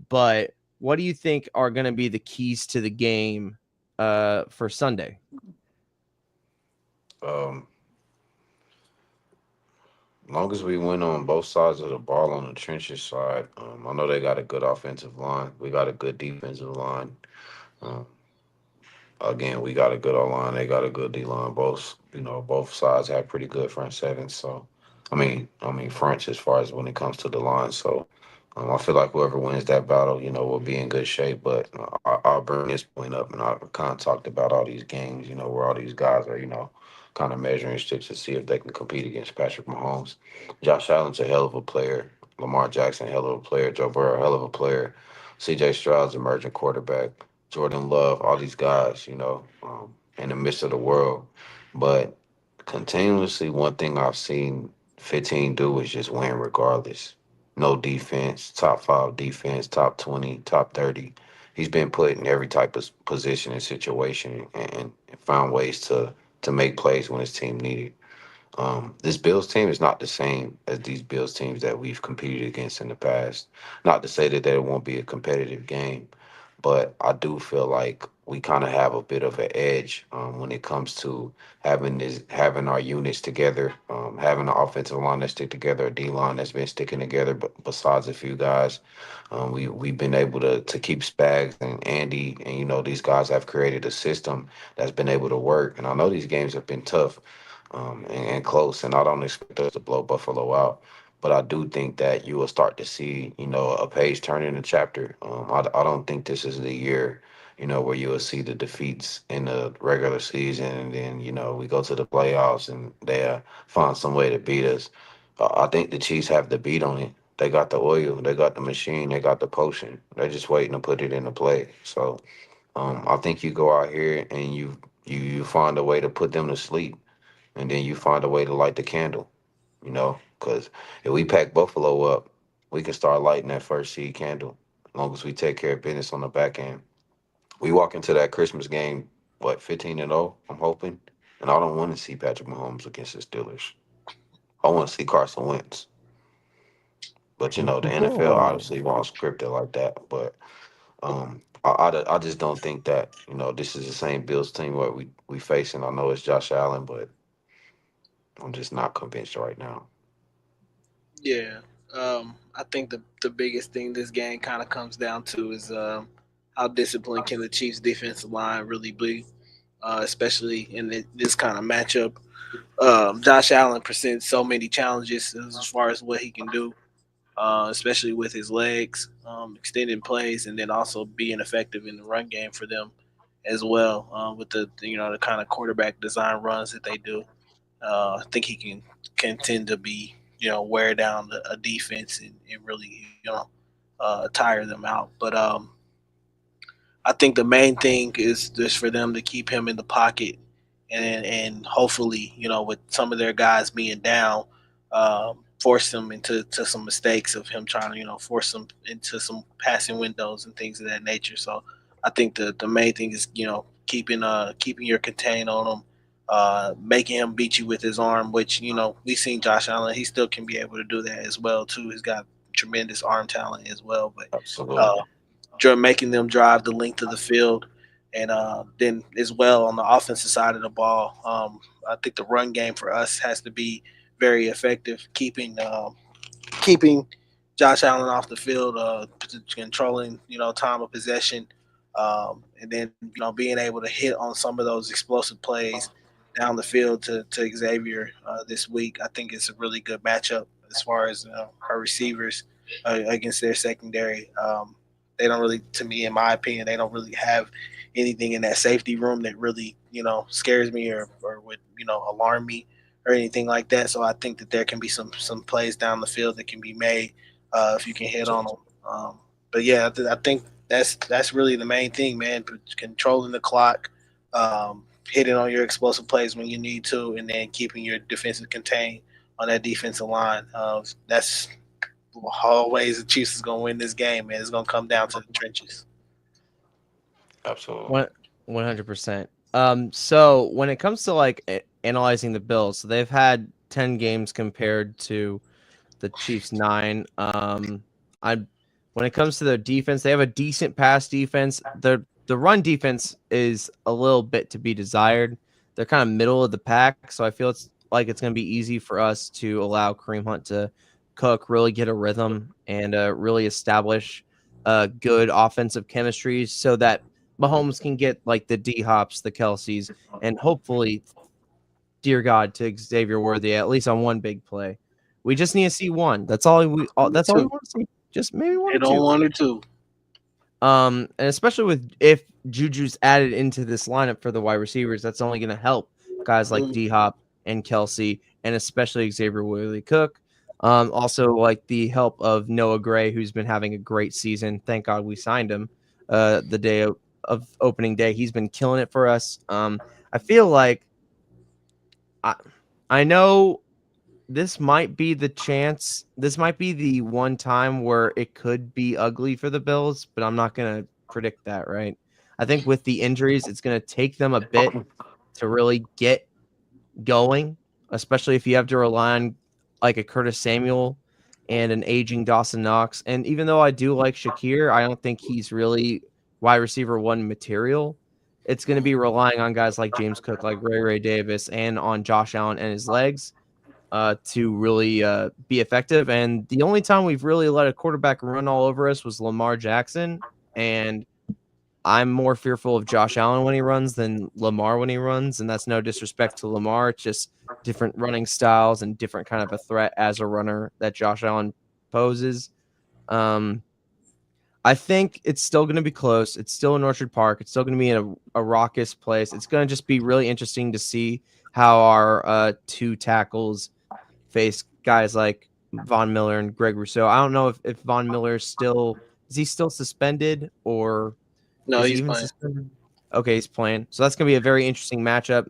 But what do you think are going to be the keys to the game for Sunday? Um, long as we win on both sides of the ball on the trenches side, I know they got a good offensive line. We got a good defensive line. Um, Again, we got a good O line. They got a good D line. Both sides have pretty good front sevens. So, I mean fronts as far as when it comes to the line. So, I feel like whoever wins that battle, will be in good shape. But I'll bring this point up, and I kind of talked about all these games, where all these guys are, kind of measuring sticks to see if they can compete against Patrick Mahomes. Josh Allen's a hell of a player. Lamar Jackson, hell of a player. Joe Burrow, hell of a player. C.J. Stroud's emerging quarterback. Jordan Love, all these guys, in the midst of the world. But continuously, one thing I've seen 15 do is just win regardless. No defense, top 5 defense, top 20, top 30. He's been put in every type of position and situation and found ways to make plays when his team needed. This Bills team is not the same as these Bills teams that we've competed against in the past. Not to say that there won't be a competitive game, but I do feel like we kind of have a bit of an edge when it comes to having our units together, having an offensive line that stick together, a D line that's been sticking together. But besides a few guys, we've been able to keep Spags and Andy, and these guys have created a system that's been able to work. And I know these games have been tough and close, and I don't expect us to blow Buffalo out. But I do think that you will start to see, a page turn in a chapter. I don't think this is the year, where you will see the defeats in the regular season, and then, we go to the playoffs and they find some way to beat us. I think the Chiefs have the beat on it. They got the oil, they got the machine, they got the potion. They're just waiting to put it into play. So I think you go out here and you find a way to put them to sleep, and then you find a way to light the candle, because if we pack Buffalo up, we can start lighting that first seed candle. As long as we take care of business on the back end, we walk into that Christmas game, what, 15-0, I'm hoping. And I don't want to see Patrick Mahomes against the Steelers. I want to see Carson Wentz. But, the NFL obviously won't script it like that. But I just don't think that, this is the same Bills team what we facing. I know it's Josh Allen, but I'm just not convinced right now. Yeah. I think the biggest thing this game kind of comes down to is how disciplined can the Chiefs' defensive line really be, especially in this kind of matchup. Josh Allen presents so many challenges as far as what he can do, especially with his legs, extending plays, and then also being effective in the run game for them as well. With the kind of quarterback design runs that they do, I think he can tend to be wear down a defense and really tire them out. But I think the main thing is just for them to keep him in the pocket, and hopefully, with some of their guys being down, force them into some mistakes of him trying to, force them into some passing windows and things of that nature. So I think the main thing is, keeping your contain on him, making him beat you with his arm, which, we've seen Josh Allen, he still can be able to do that as well too. He's got tremendous arm talent as well, but uh, Absolutely. making them drive the length of the field. And then as well on the offensive side of the ball, I think the run game for us has to be very effective, keeping Josh Allen off the field, controlling time of possession, and then being able to hit on some of those explosive plays down the field to Xavier this week. I think it's a really good matchup as far as our receivers against their secondary. They don't really, to me, in my opinion, they don't really have anything in that safety room that really scares me or would alarm me or anything like that. So I think that there can be some plays down the field that can be made if you can hit on them. But yeah, I think that's really the main thing, man. Controlling the clock, hitting on your explosive plays when you need to, and then keeping your defensive contained on that defensive line. always the Chiefs is gonna win this game, man. It's gonna come down to the trenches. Absolutely. 100%. So when it comes to like analyzing the Bills, so they've had 10 games compared to the Chiefs 9. I When it comes to their defense, they have a decent pass defense. The run defense is a little bit to be desired. They're kind of middle of the pack, so I feel it's going to be easy for us to allow Kareem Hunt to cook, really get a rhythm, and really establish good offensive chemistry, so that Mahomes can get like the D Hops, the Kelseys, and hopefully, dear God, to Xavier Worthy at least on one big play. We just need to see one. That's all that's all we want to see. Just maybe one They or don't two. want it to. And especially with if Juju's added into this lineup for the wide receivers, that's only going to help guys like D Hop and Kelsey, and especially Xavier Willie Cook. Also, like the help of Noah Gray, who's been having a great season. Thank God we signed him the day of opening day. He's been killing it for us. I feel like I know this might be the chance. This might be the one time where it could be ugly for the Bills, but I'm not going to predict that, right? I think with the injuries, it's going to take them a bit to really get going, especially if you have to rely on like a Curtis Samuel and an aging Dawson Knox. And even though I do like Shakir, I don't think he's really wide receiver one material. It's going to be relying on guys like James Cook, like Ray Davis, and on Josh Allen and his legs to really be effective. And the only time we've really let a quarterback run all over us was Lamar Jackson. And I'm more fearful of Josh Allen when he runs than Lamar when he runs. And that's no disrespect to Lamar. It's just different running styles and different kind of a threat as a runner that Josh Allen poses. I think it's still going to be close. It's still in Orchard Park. It's still going to be in a raucous place. It's going to just be really interesting to see how our two tackles face guys like Von Miller and Greg Rousseau. I don't know if Von Miller is he still suspended, or No, is he he's even playing. suspended? Okay, he's playing. So that's going to be a very interesting matchup,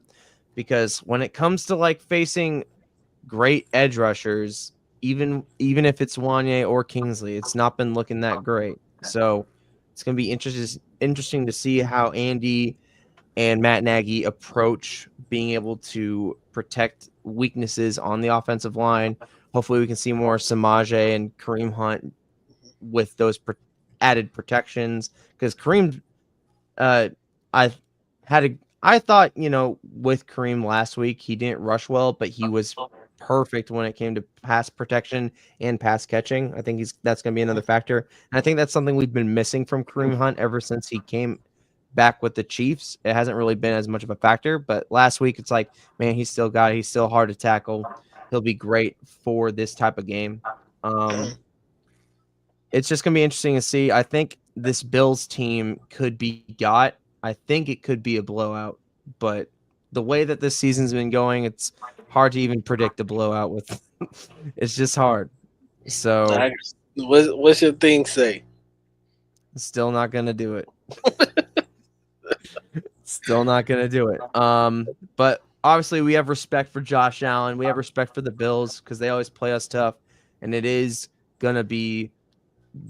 because when it comes to like facing great edge rushers, even if it's Wanye or Kingsley, it's not been looking that great. So it's going to be interesting to see how Andy and Matt Nagy approach being able to protect weaknesses on the offensive line. Hopefully we can see more Samaje and Kareem Hunt with those added protections, because Kareem, I thought, with Kareem last week, he didn't rush well, but he was perfect when it came to pass protection and pass catching. I think that's going to be another factor. And I think that's something we've been missing from Kareem Hunt ever since he came back with the Chiefs. It hasn't really been as much of a factor, but last week it's like, man, he's still hard to tackle. He'll be great for this type of game. It's just going to be interesting to see. I think this Bills team could be got. I think it could be a blowout, but the way that this season's been going, it's hard to even predict a blowout with. It's just hard. So What's your thing say? still not going to do it. Still not going to do it. But obviously we have respect for Josh Allen. We have respect for the Bills because they always play us tough, and it is going to be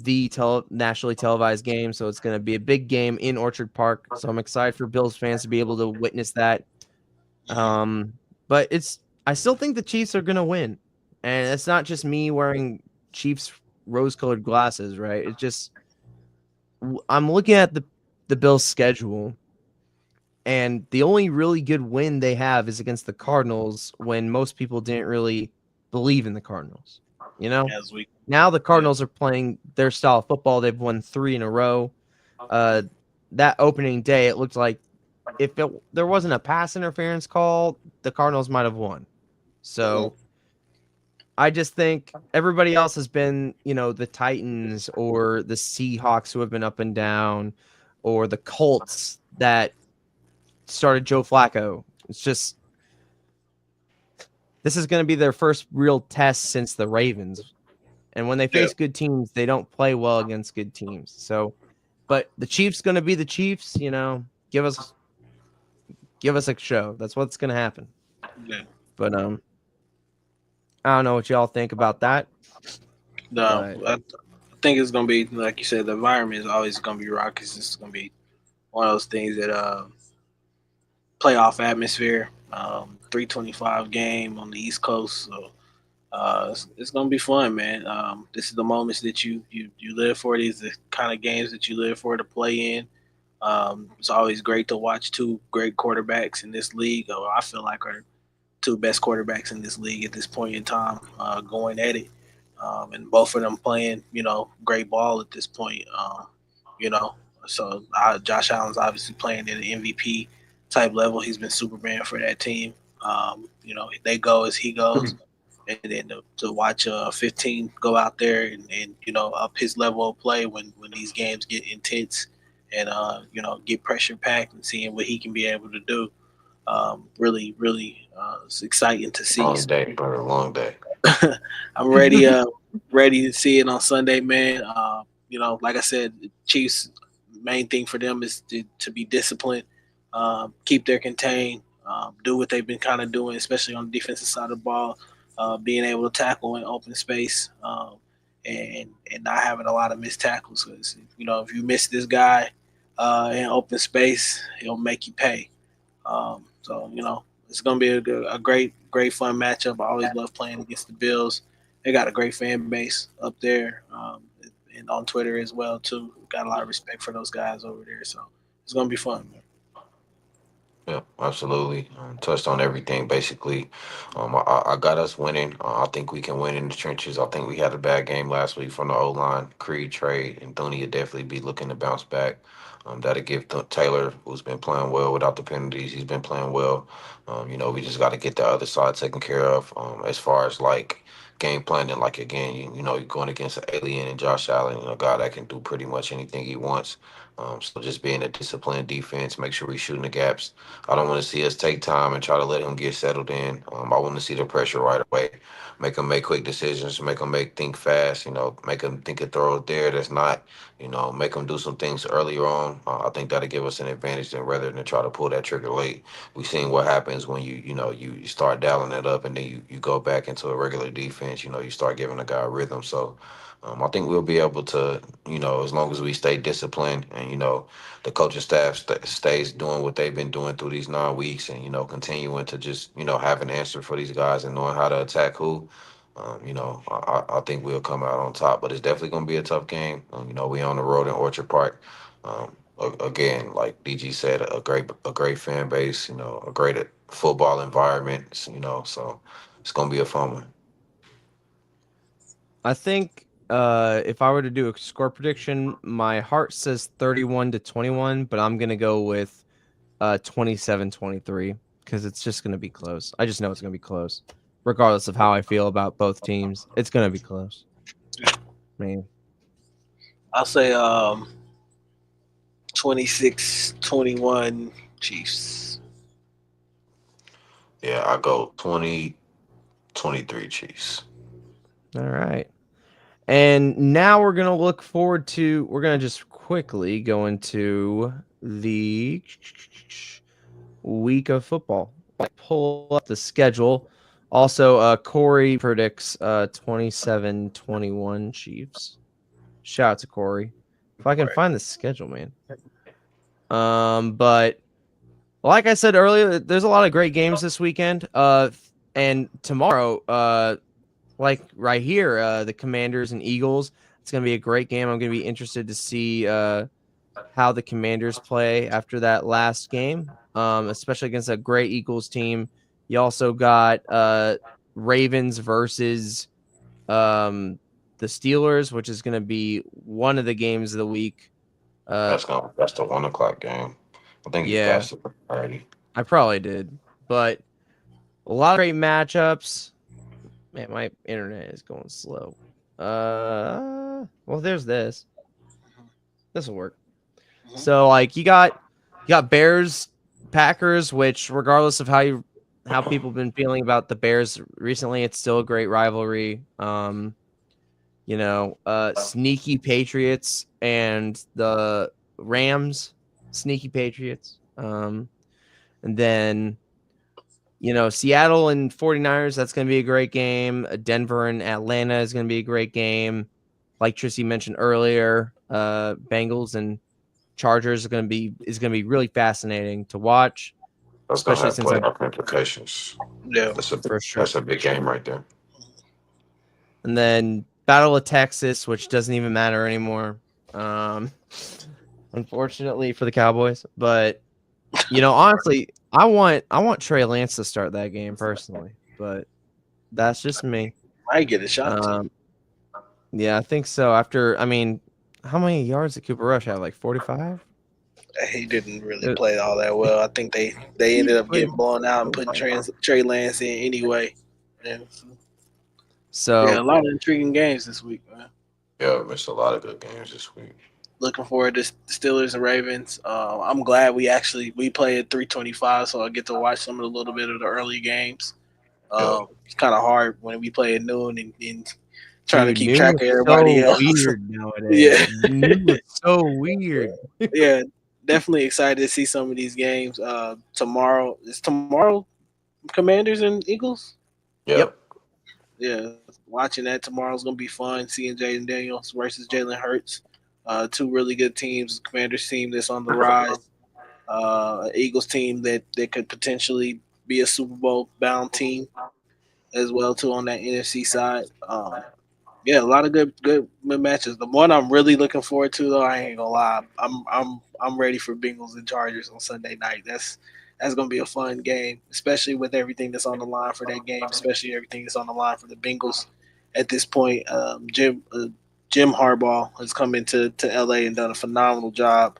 the nationally televised game, so it's going to be a big game in Orchard Park. So I'm excited for Bills fans to be able to witness that. But I still think the Chiefs are going to win, and it's not just me wearing Chiefs rose-colored glasses, right? It's just I'm looking at the Bills' schedule, and the only really good win they have is against the Cardinals, when most people didn't really believe in the Cardinals. Now the Cardinals are playing their style of football. They've won 3 in a row. That opening day, it looked like if there wasn't a pass interference call, the Cardinals might have won. So I just think everybody else has been, the Titans or the Seahawks, who have been up and down, or the Colts that started Joe Flacco. It's just, this is going to be their first real test since the Ravens. And when they face good teams, they don't play well against good teams. So, but the Chiefs going to be the Chiefs, give us a show. That's what's going to happen. Yeah. But I don't know what y'all think about that. No, But I think it's gonna be like you said. The environment is always gonna be raucous. It's gonna be one of those things that playoff atmosphere. 325 game on the East Coast, so it's gonna be fun, man. This is the moments that you live for. These are the kind of games that you live for to play in. It's always great to watch two great quarterbacks in this league. Or I feel like are two best quarterbacks in this league at this point in time, going at it, and both of them playing, great ball at this point. You know, so Josh Allen's obviously playing at an MVP type level. He's been Superman for that team. They go as he goes, and then to watch 15 go out there and up his level of play when these games get intense and get pressure packed and seeing what he can be able to do. Really, really, it's exciting to see. Long day, bro. Long day. I'm ready to see it on Sunday, man. Like I said, the Chiefs' main thing for them is to be disciplined, keep their contain, do what they've been kind of doing, especially on the defensive side of the ball, being able to tackle in open space, and not having a lot of missed tackles. Because if you miss this guy in open space, he'll make you pay. So it's gonna be a great fun matchup. I always love playing against the Bills. They got a great fan base up there, and on Twitter as well too. Got a lot of respect for those guys over there. So it's gonna be fun, man. Yeah, absolutely. Touched on everything basically. I got us winning. I think we can win in the trenches. I think we had a bad game last week from the O line. Creed trade and Thuney would definitely be looking to bounce back. That'll give Taylor, who's been playing well without the penalties, he's been playing well. We just got to get the other side taken care of. As far as like game planning, like again, you're going against an alien and Josh Allen, a guy that can do pretty much anything he wants. So just being a disciplined defense, make sure we're shooting the gaps. I don't want to see us take time and try to let him get settled in. I want to see the pressure right away. Make him make quick decisions. Make him think fast. Make him think a throw there that's not. Make him do some things earlier on. I think that'll give us an advantage than rather than try to pull that trigger late. We've seen what happens when you start dialing it up and then you go back into a regular defense. You start giving a guy a rhythm. So I think we'll be able to, as long as we stay disciplined and the coaching staff stays doing what they've been doing through these 9 weeks, and continuing to just have an answer for these guys and knowing how to attack who. I think we'll come out on top, but it's definitely going to be a tough game. We on the road in Orchard Park. Again, like DG said, a great fan base. A great football environment. So it's going to be a fun one. I think if I were to do a score prediction, my heart says 31-21, but I'm gonna go with 27-23 because it's just gonna be close. I just know it's gonna be close, regardless of how I feel about both teams. It's gonna be close. Man, I'll say 26-21 Chiefs. Yeah, I go 20-23 Chiefs. all right. And now we're gonna look forward to. We're gonna just quickly go into the week of football. Pull up the schedule. Also, Corey predicts 27-21 Chiefs. Shout out to Corey. If I can find the schedule, man. But like I said earlier, there's a lot of great games this weekend. And tomorrow, like right here, the Commanders and Eagles. It's gonna be a great game. I'm gonna be interested to see how the Commanders play after that last game, especially against a great Eagles team. You also got Ravens versus the Steelers, which is going to be one of the games of the week. That's the 1 o'clock game. I think you Yeah, passed it already. I probably did, but a lot of great matchups. Man, my internet is going slow. Well, there's this. This will work. So like you got Bears, Packers, which regardless of how people have been feeling about the Bears recently, it's still a great rivalry. Sneaky Patriots and the Rams, sneaky Patriots. And then Seattle and 49ers, that's going to be a great game. Denver and Atlanta is going to be a great game. Like Trissy mentioned earlier, Bengals and Chargers is going to be really fascinating to watch, That's gonna especially have since playoff implications. Yeah. for sure. That's a big game right there. And then Battle of Texas, which doesn't even matter anymore, unfortunately for the Cowboys. But honestly, I want Trey Lance to start that game personally, but that's just me. Might get a shot to. Um, yeah, I think so. How many yards did Cooper Rush have? Like 45? He didn't really It- play all that well. I think they ended up getting blown out and putting Trey Lance in anyway. And yeah, a So lot of intriguing games this week, man. Yeah, missed a lot of good games this week. Looking forward to Steelers and Ravens. I'm glad we play at 3:25, so I get to watch some of the little bit of the early games. Yeah, It's kind of hard when we play at noon and trying to dude, keep noon track is of everybody so else. weird nowadays. Yeah, Noon is so weird. yeah, definitely excited to see some of these games. Tomorrow Commanders and Eagles. yeah, Yep. Yeah, watching that tomorrow is gonna be fun. Seeing Jaden Daniels versus Jalen Hurts, two really good teams. Commanders team that's on the rise, Eagles team that could potentially be a Super Bowl bound team as well too on that NFC side. Yeah, a lot of good matches. The one I'm really looking forward to though, I ain't gonna lie, I'm ready for Bengals and Chargers on Sunday night. That's gonna be a fun game, especially with everything that's on the line for that game, especially everything that's on the line for the Bengals at this point. Jim Harbaugh has come to LA and done a phenomenal job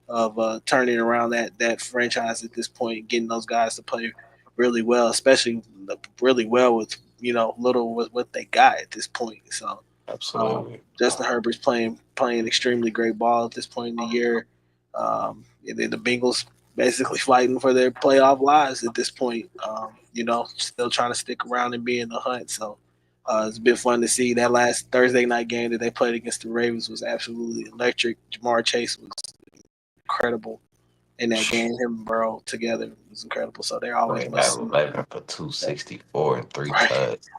of turning around that franchise at this point, getting those guys to play really well, especially really well with little with what they got at this point. So absolutely. Justin Herbert's playing extremely great ball at this point in the year. And then the Bengals basically fighting for their playoff lives at this point. Still trying to stick around and be in the hunt. So it's been fun to see. That last Thursday night game that they played against the Ravens was absolutely electric. Jamar Chase was incredible in that game. Him and Burrow together was incredible. So they're always They had must see. 11 for 264 and three Right. tuds.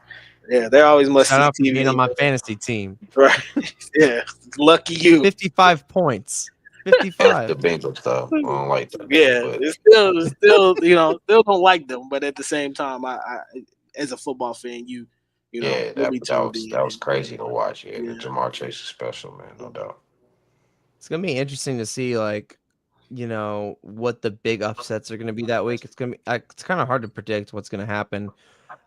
Yeah, they're always must Shout see out for being TV. on my fantasy team. Right. Yeah. Lucky you. 55 points. It's the 55. Bengals though. I don't like that, Yeah, but it's still don't like them, but at the same time, I as a football fan, yeah, you'll be tuned that in. was crazy to watch. Yeah, Yeah, Jamar Chase is special, man, no doubt. It's gonna be interesting to see, what the big upsets are gonna be that week. It's kind of hard to predict what's gonna happen.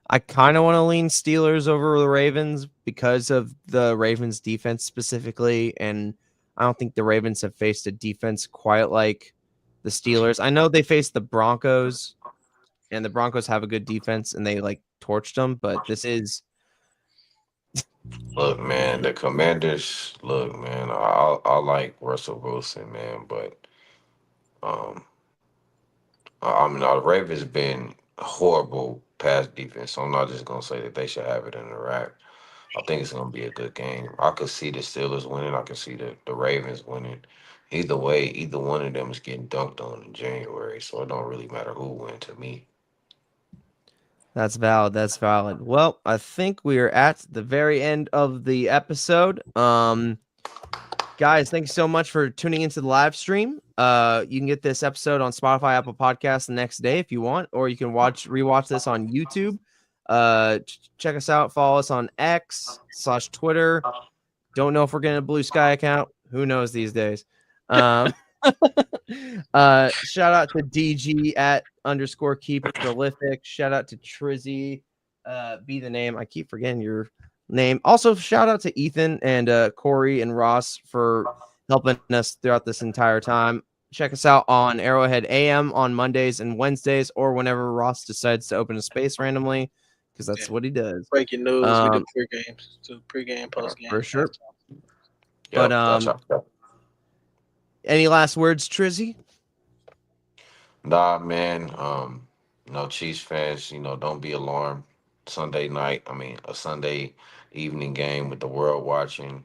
I kind of want to lean Steelers over the Ravens because of the Ravens defense specifically, and I don't think the Ravens have faced a defense quite like the Steelers. I know they faced the Broncos, and the Broncos have a good defense, and they torched them, but this is Look, man, the Commanders. Look, man, I like Russell Wilson, man, but um, I mean, the Ravens been horrible pass defense, so I'm not just gonna say that they should have it in the rack. I think it's gonna be a good game. I could see the Steelers winning. I could see the Ravens winning. Either way, either one of them is getting dunked on in January, so it don't really matter who wins to me. That's valid. That's valid. Well, I think we are at the very end of the episode. Guys, thank you so much for tuning into the live stream. You can get this episode on Spotify, Apple Podcasts the next day if you want, or you can rewatch this on YouTube. Check us out. Follow us on X/Twitter. Don't know if we're getting a Blue Sky account. Who knows these days? Shout out to DG at _keep prolific. Shout out to Trizzy. Be the name. I keep forgetting your name. Also, shout out to Ethan and Corey and Ross for helping us throughout this entire time. Check us out on Arrowhead AM on Mondays and Wednesdays, or whenever Ross decides to open a space randomly, because that's what he does. breaking news. We do pre-games, so pre-game, post-game. For sure. Yep, But any last words, Trizzy? nah, man. Chiefs fans, don't be alarmed. Sunday night, I mean, a Sunday evening game with the world watching.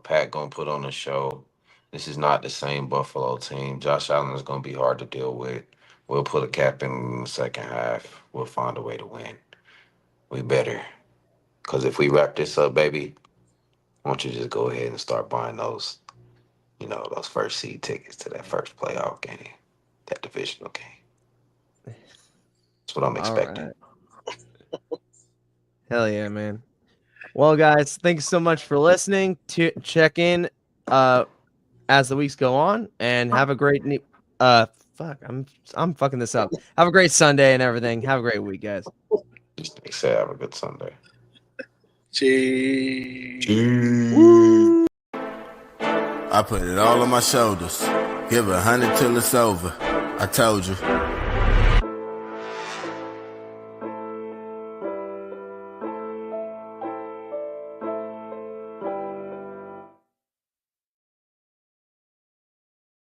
Pat gonna put on a show. This is not the same Buffalo team. Josh Allen is gonna be hard to deal with. We'll put a cap in the second half. We'll find a way to win. We better. Because if we wrap this up, baby, why don't you just go ahead and start buying those, those first seed tickets to that first playoff game, that divisional game. That's what I'm All expecting. right. Hell yeah, man. Well, guys, thanks so much for listening. Check in as the weeks go on, and have a great I'm fucking this up. Have a great Sunday and everything. Have a great week, guys. Just say have a good Sunday. Cheers. I put it all on my shoulders. Give 100 till it's over. I told you.